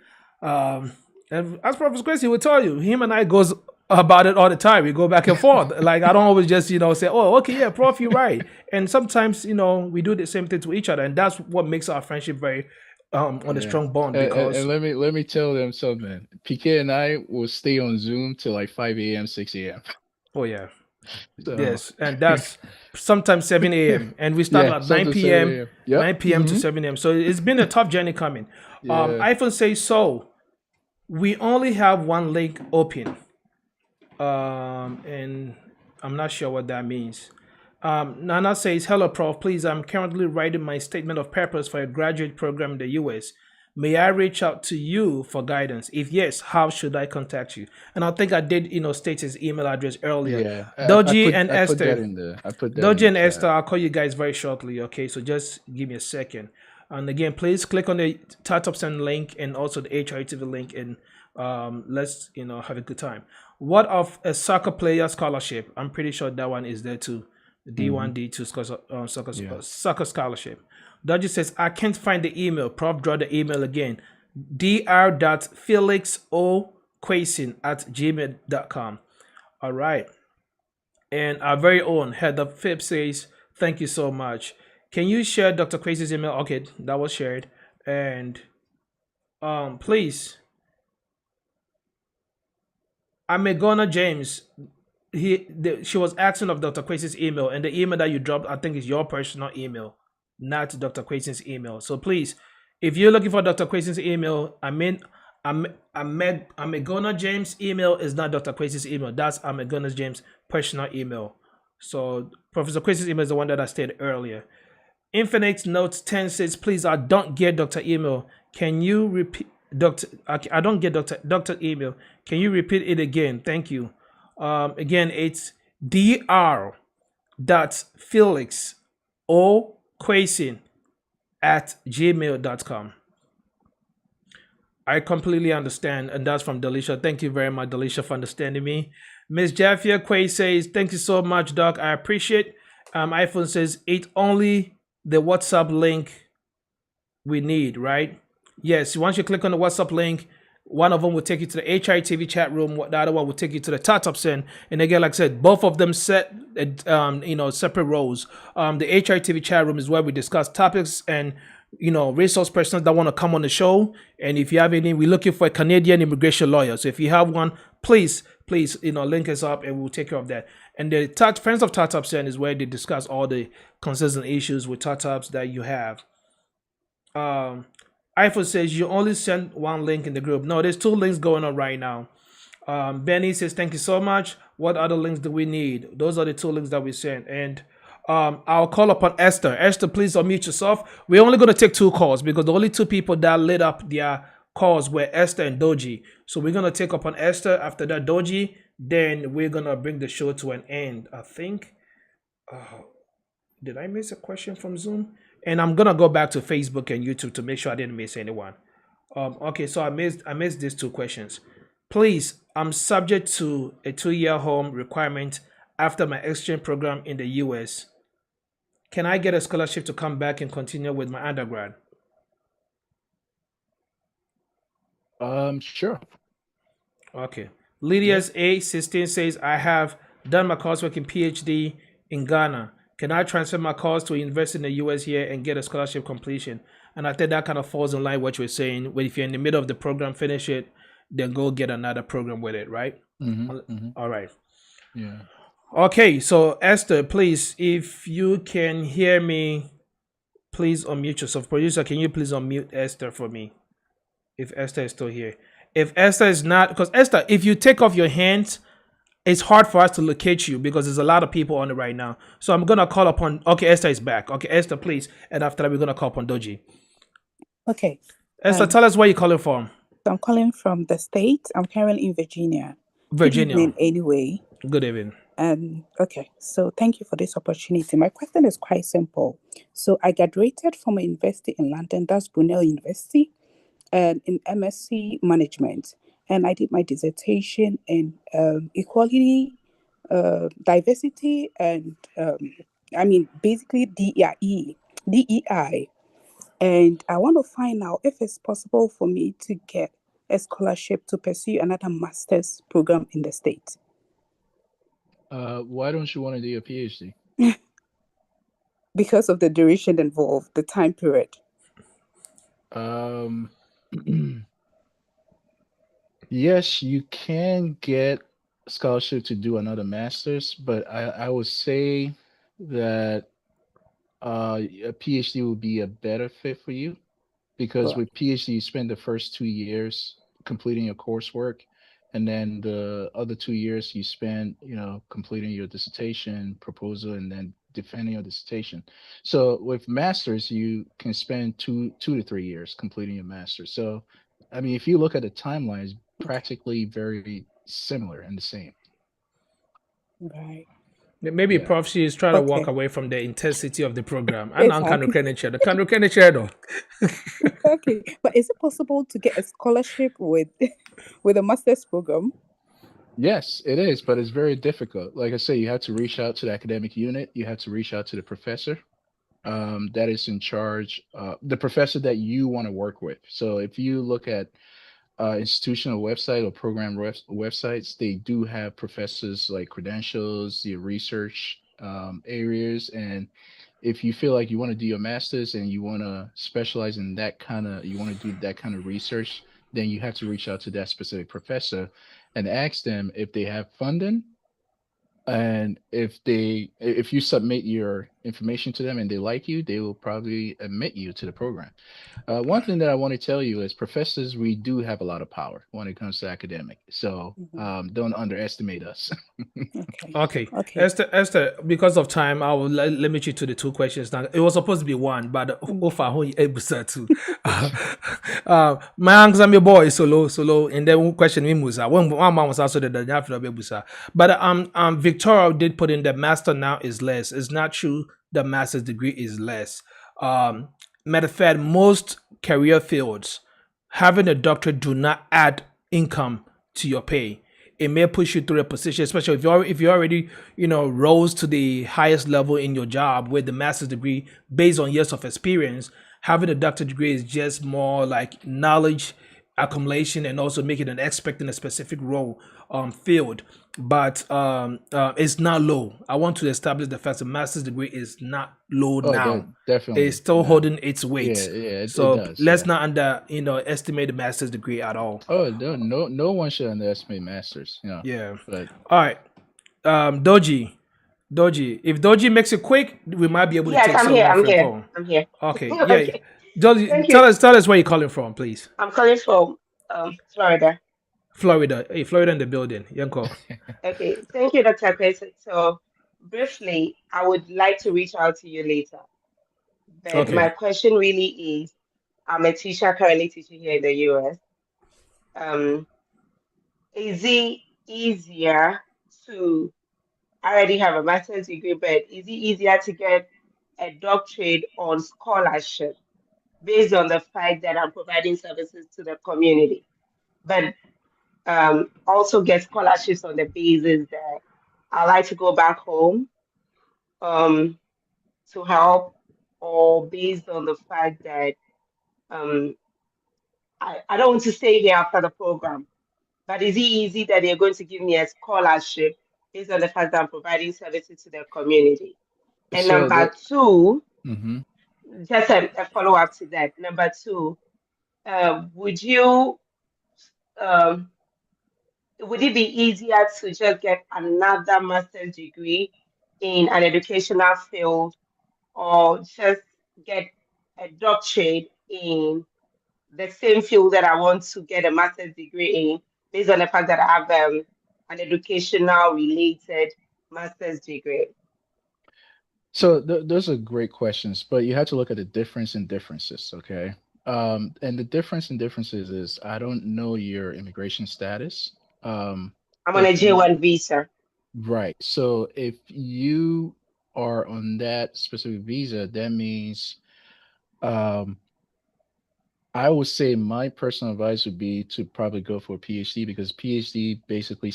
And as Professor Quincy will tell you, him and I goes about it all the time. We go back and forth. Like, I don't always just, say, oh, okay, yeah, Prof, you're right. And sometimes, we do the same thing to each other. And that's what makes our friendship very on a Yeah. strong bond And because let me tell them something. PK and I will stay on Zoom till like 5 a.m., 6 a.m. oh yeah, So yes, and that's sometimes 7 a.m. and we start yeah, at 9 something 7 p.m. a.m. Yep. 9 p.m. to 7 a.m. So it's been a tough journey coming. Yeah. iPhone says so. We only have one link open, and I'm not sure what that means. Nana says, "Hello, Prof. Please, I'm currently writing my statement of purpose for a graduate program in the U.S. May I reach out to you for guidance? If yes, how should I contact you?" And I think I did, state his email address earlier. Yeah. Doji and I put that Esther, in the I put that in Doji the and Esther, chat. I'll call you guys very shortly. Okay, so just give me a second. And again, please click on the Startup Center link and also the HRTV link, and let's have a good time. What of a soccer player scholarship? I'm pretty sure that one is there too. D1, D2 soccer scholarship. Doji says, I can't find the email. Prof, draw the email again. dr.felixoquayson@gmail.com. All right. And our very own Heather Phipps says, thank you so much. Can you share Dr. Quasey's email? Okay, that was shared. And please, Amegona James, she was asking of Dr. Quasey's email, and the email that you dropped, I think, is your personal email, not Dr. Quasey's email. So please, if you're looking for Dr. Quasey's email, Amegona James' email is not Dr. Quasey's email. That's Amegona James' personal email. So Professor Quasey's email is the one that I stated earlier. Infinite Notes 10 says, please, I don't get Dr. email. Can you repeat? I don't get Dr. email. Can you repeat it again? Thank you. Again, it's dr.felix@gmail.com. I completely understand, and that's from Delisha. Thank you very much, Delisha, for understanding me. Miss Jaffia Quay says, thank you so much, Doc. I appreciate. iPhone says, it's only the WhatsApp link we need, right? Yes, once you click on the WhatsApp link, one of them will take you to the HITV chat room. The other one will take you to the Startup Center. And again, like I said, both of them set, separate roles. The HITV chat room is where we discuss topics and, resource persons that want to come on the show. And if you have any, we're looking for a Canadian immigration lawyer. So if you have one, please, link us up and we'll take care of that. And the Friends of Startup Center is where they discuss all the concerns and issues with startups that you have. iPhone says you only send one link in the group. No, there's 2 links going on right now. Benny says, thank you so much. What other links do we need? Those are the 2 links that we sent. And I'll call upon Esther. Esther, please unmute yourself. We're only going to take 2 calls because the only 2 people that lit up their calls were Esther and Doji. So we're going to take upon Esther. After that, Doji. Then we're going to bring the show to an end. I think. Did I miss a question from Zoom? And I'm gonna go back to Facebook and YouTube to make sure I didn't miss anyone. Okay, so I missed these 2 questions. Please, I'm subject to a 2-year home requirement after my exchange program in the US. Can I get a scholarship to come back and continue with my undergrad? Sure. Okay. Lydia's A16 says, I have done my coursework in PH.D. in Ghana. Can I transfer my course to university in the US here and get a scholarship completion? And I think that kind of falls in line with what you're saying. Where if you're in the middle of the program, finish it, then go get another program with it, right? All right. Yeah. Okay, so Esther, please, if you can hear me, please unmute yourself. Producer, can you please unmute Esther for me? If Esther is still here. If Esther is not, because Esther, if you take off your hands, it's hard for us to locate you because there's a lot of people on it right now. So I'm going to call upon, okay, Esther is back. Okay, Esther, please. And after that, we're going to call upon Doji. Okay. Esther, tell us where you're calling from. I'm calling from the States. I'm currently in Virginia. Virginia. Good evening, anyway. Good evening. Okay, so thank you for this opportunity. My question is quite simple. So I graduated from a university in London, that's Brunel University, and in MSc Management. And I did my dissertation in equality, diversity, and basically DEI. And I want to find out if it's possible for me to get a scholarship to pursue another master's program in the States. Why don't you want to do a PhD? Because of the duration involved, the time period. Um, yes, you can get scholarship to do another master's, but I would say that a PhD would be a better fit for you because Right. with PhD you spend the first 2 years completing your coursework, and then the other 2 years you spend, completing your dissertation proposal and then defending your dissertation. So with masters, you can spend two to 3 years completing your master's. So, I mean, if you look at the timeline, it's Okay. practically very similar and the same. Right. Maybe Yeah. Prof. She is trying to walk Okay. away from the intensity of the program. And I'm kind of Exactly. though. Okay. But is it possible to get a scholarship with with a master's program? Yes, it is, but it's very difficult. Like I say, you have to reach out to the academic unit. You have to reach out to the professor that is in charge, the professor that you want to work with. So if you look at institutional website or program websites, they do have professors like credentials, your research areas, and if you feel like you want to do your master's and you want to specialize in that kind of, you want to do that kind of research, then you have to reach out to that specific professor and ask them if they have funding, and if you submit your information to them and they like you, they will probably admit you to the program. One thing that I want to tell you is professors, we do have a lot of power when it comes to academic. So Mhm. don't underestimate us. Okay. Okay, Okay. Esther, because of time, I will limit you to the two questions. Now, it was supposed to be one, but Okay. who able to? My answer, my boy, solo, and then one question me musa. One man was also the after the busa. But Victoria did put in the master now is less. It's not true. The master's degree is less. Um, Matter of fact, most career fields having a doctorate do not add income to your pay. It may push you through a position, especially if you already rose to the highest level in your job with the master's degree based on years of experience. Having a doctorate degree is just more like knowledge accumulation and also making an expert in a specific role field, but it's not low. I want to establish the fact the master's degree is not low Oh, now. It's definitely still not. holding its Yeah, weight. yeah, it So does. let's Yeah. not estimate the master's degree at all. Oh, no one should underestimate masters. Yeah. But All right. Doji. If Doji makes it quick, we might be able to Yes, take I'm here. someone I'm for a here. call. I'm here. Okay. Yeah. Okay. Doji, Thank you. tell us where you're calling from, please. I'm calling from Florida. Florida. Hey, Florida in the building. Yanko. Okay. Thank you, Dr. Kwesi. So, briefly, I would like to reach out to you later. But my Okay. question really is, I'm a teacher currently teaching here in the US. Um, is it easier to I already have a master's degree, but is it easier to get a doctorate on scholarship based on the fact that I'm providing services to the community, but also get scholarships on the basis that I like to go back home um, to help, or based on the fact that um, I don't want to stay here after the program. But is it easy that they're going to give me a scholarship based on the fact that I'm providing services to the community? And so number that. two, Hmm. just a follow up to that. Number two, would you um, would it be easier to just get another master's degree in an educational field, or just get a doctorate in the same field that I want to get a master's degree in, based on the fact that I have an educational related master's degree? So those are great questions, but you have to look at the difference in differences, okay? And the difference in differences is I don't know your immigration status. I'm on a If you J1 visa. Right. So if you are on that specific visa, that means um, I would say my personal advice would be to probably go for a PhD because PhD basically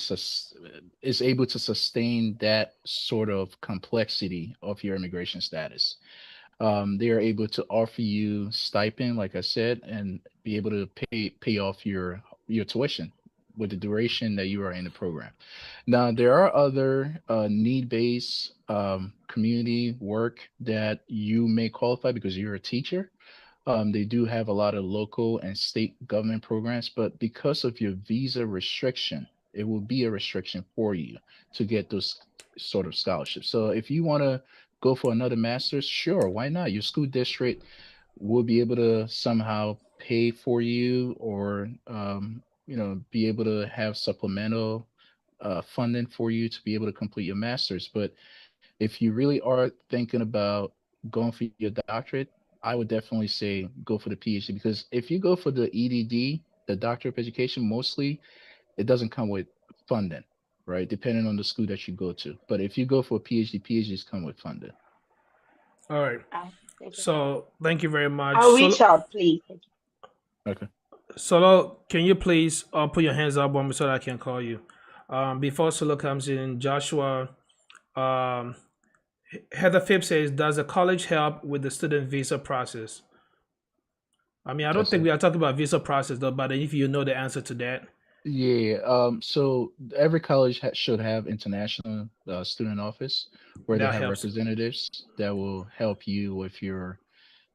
is able to sustain that sort of complexity of your immigration status. They are able to offer you stipend, like I said, and be able to pay off your tuition with the duration that you are in the program. Now, there are other need-based community work that you may qualify because you're a teacher. They do have a lot of local and state government programs, but because of your visa restriction, it will be a restriction for you to get those sort of scholarships. So if you want to go for another master's, sure, why not? Your school district will be able to somehow pay for you, or be able to have supplemental funding for you to be able to complete your master's. But if you really are thinking about going for your doctorate, I would definitely say go for the PhD, because if you go for the ED.D, the Doctor of Education, mostly it doesn't come with funding, right? Depending on the school that you go to. But if you go for a PhD, PhDs come with funding. All right. Thank you. So thank you very much. I'll reach out, please. Thank you. Okay. Solo, can you please put your hands up on me so that I can call you? Before Solo comes in, Joshua, um, Heather Phipps says, does the college help with the student visa process? I mean, I don't That's think it. we are talking about visa process though, but if you know the answer to that. Yeah. So every college should have international student office where they That have helps. representatives that will help you with your,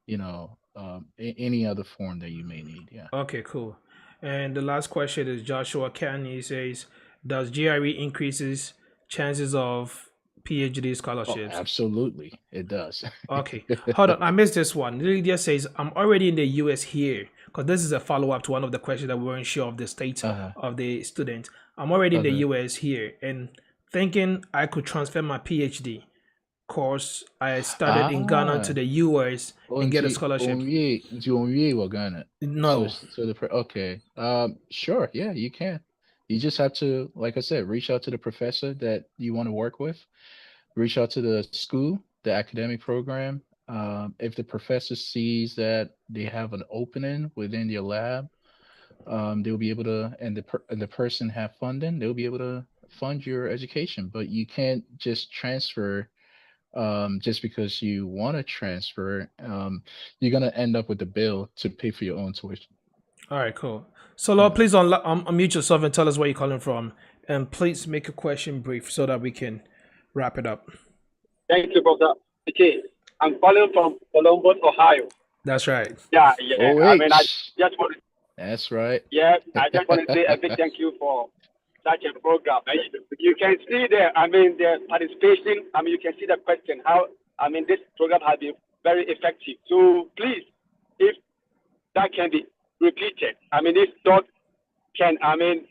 any other form that you may need. Yeah. Okay, cool. And the last question is Joshua Kanye says, does GRE increases chances of PhD Oh, scholarships? absolutely. It does. Okay, hold on. I missed this one. Lydia says, I'm already in the US here, because this is a follow up to one of the questions that we weren't sure of the state Uh, of the student. I'm already in the okay. US here and thinking I could transfer my PhD course I started in Ghana to Ah, the US and get a scholarship. onye Wagana. So, No. so okay. Sure. Yeah, you can. You just have to, like I said, reach out to the professor that you want to work with, reach out to the school, the academic program. If the professor sees that they have an opening within your lab, they'll be able to, and the person have funding, they'll be able to fund your education. But you can't just transfer just because you want to transfer. You're gonna end up with the bill to pay for your own tuition. All right, cool. So, Lord, Yeah. please unmute yourself and tell us where you're calling from. And please make a question brief so that we can wrap it up. Thank you, brother. Okay, I'm calling from Columbus, Ohio. That's right. Yeah. I mean, I OH. just want to, That's right. I just want to say a big thank you for such a program. And you can see there, I mean, the participation. I mean, you can see the question. How, I mean, this program has been very effective. So please, if that can be repeated, I mean, this dog can, I mean,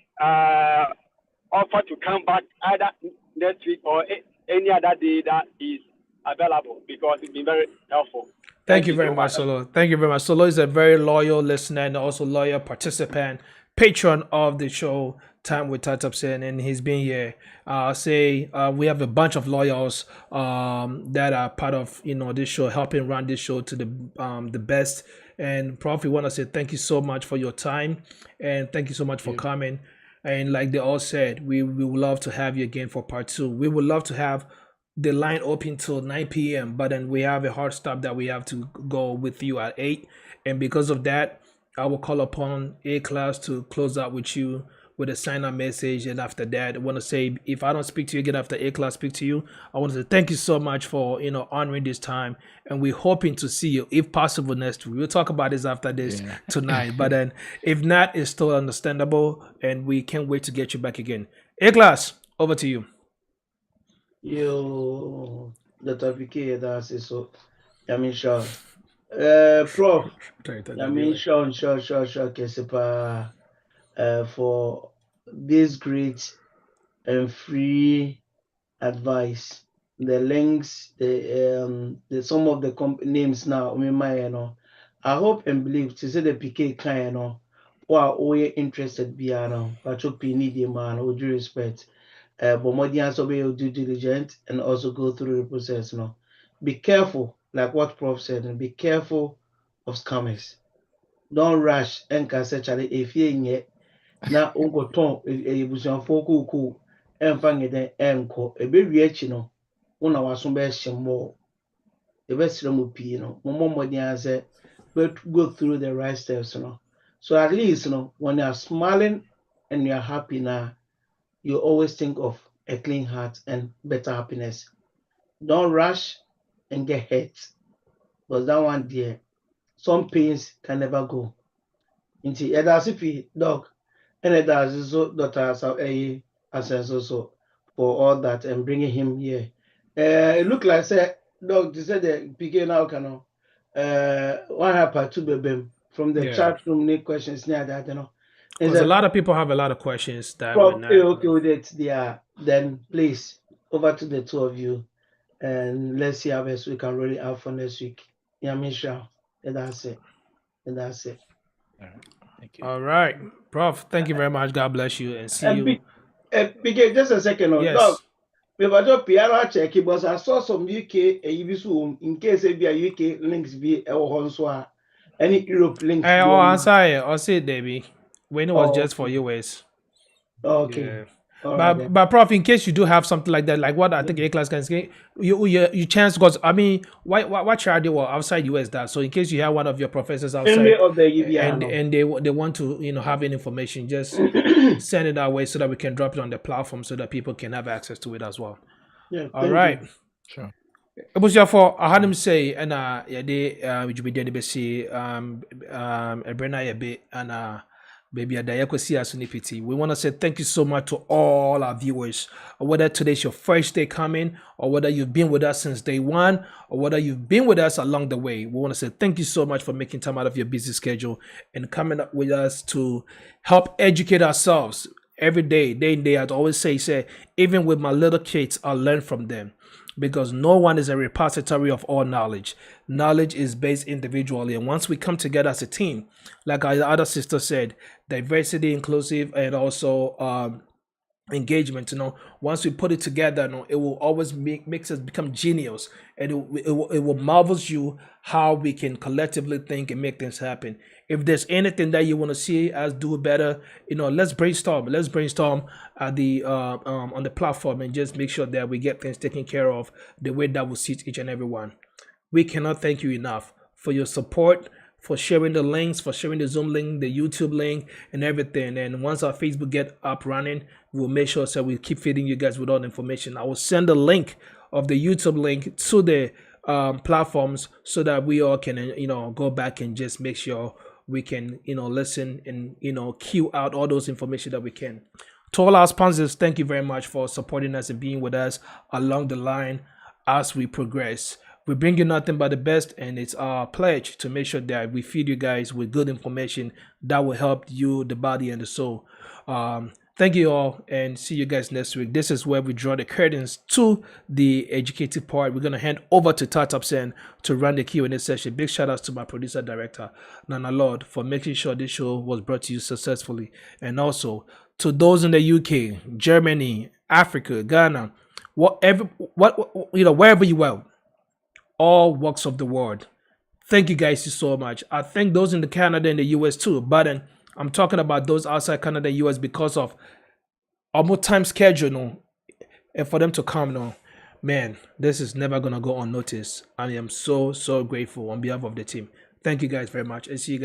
offer to come back either next week or any other day that is available, because it's been very helpful. Thank you very much, Solo. Thank you very much. Solo is a very loyal listener and also loyal participant, patron of the show, Time with Tatapsen, and he's been here. We have a bunch of loyals that are part of this show, helping run this show to the best. And Prof, we want to say thank you so much for your time, and thank you so much for coming. And like they all said, we would love to have you again for part 2. We would love to have the line open till 9 p.m. But then we have a hard stop that we have to go with you at 8. And because of that, I will call upon A class to close out with you with a sign up message. And after that, I want to say, if I don't speak to you again after A class speak to you, I want to say thank you so much for honoring this time. And we're hoping to see you, if possible, next week. We'll talk about this after this tonight. But then if not, it's still understandable. And we can't wait to get you back again. A class, over to you. Yo, the topic here, that's it. So, I mean, sure. Prof, I mean, sure, Kesepa, for this great and free advice. The links, the some of the names now, I hope and believe to say the PK kind, or we interested beyond, but you need the man, with due respect. But more than also be due diligent and also go through the process. Be careful, like what Prof said, and be careful of scammers. Don't rush and can say Charlie if you yet now uncle Tom a busanfo cool and fang then enco a baby no one was some best more the best more than say but go through the right steps. So at least when you are smiling and you are happy now, you always think of a clean heart and better happiness. Don't rush and get hurt. Because that one there, some pains can never go. Inti Edasipi dog and Edazizo Dr. Asenso so for all that and bringing him here. It looked like say dog they said the begin now can one happened to Bebem from the Yeah. chat room need questions near that you know. Because a lot of people have a lot of questions that Prof, we're not. okay with it, yeah. Then please over to the two of you, and let's see how best we can really have for next week. Yeah, Misha, and that's it. And that's it. All right. Thank you. All right, Prof. Thank you very much. God bless you and see you. Big, just a second. Dog, Yes. we were just piano check because I saw some UK in case it be a UK links be a any Europe links. Hey, oh, I'm sorry. I'll say it, Debbie. When it was Oh, just for US. okay. Yeah. All right, then. But Prof, in case you do have something like that, like what I think A class can say, you chance because I mean, why try to outside US that? So in case you have one of your professors outside Any of the UBI, and they want to have any information, just send it our way so that we can drop it on the platform so that people can have access to it as well. yeah. All right. Sure. It was your for I had him say and yeah they would be dead bc a brena a bit and baby a see us nipity. We want to say thank you so much to all our viewers, whether today's your first day coming or whether you've been with us since day one or whether you've been with us along the way. We want to say thank you so much for making time out of your busy schedule and coming up with us to help educate ourselves every day in day out. I always say even with my little kids I learn from them, because no one is a repository of all knowledge. Knowledge is based individually, and once we come together as a team, like our other sister said, diversity, inclusive, and also engagement, once we put it together, it will always makes us become genius, and it will marvels you how we can collectively think and make things happen. If there's anything that you want to see us do better, let's brainstorm at the on the platform and just make sure that we get things taken care of the way that will suit each and every one. We cannot thank you enough for your support, for sharing the links, for sharing the Zoom link, the YouTube link, and everything. And once our Facebook get up running, we'll make sure so we keep feeding you guys with all the information. I will send the link of the YouTube link to the platforms so that we all can go back and just make sure we can listen and queue out all those information that we can. To all our sponsors, thank you very much for supporting us and being with us along the line as we progress. We bring you nothing but the best, and it's our pledge to make sure that we feed you guys with good information that will help you, the body and the soul. Thank you all, and see you guys next week. This is where we draw the curtains to the educative part. We're going to hand over to Tatapsen to run the Q&A session. Big shout outs to my producer director, Nana Lord, for making sure this show was brought to you successfully. And also to those in the UK, Germany, Africa, Ghana, wherever you are, all walks of the world. Thank you guys so much. I thank those in the Canada and the US too, but I'm talking about those outside Canada and US because of almost time schedule, and for them to come, man, this is never gonna go unnoticed. I am so grateful on behalf of the team. Thank you guys very much, and see you guys.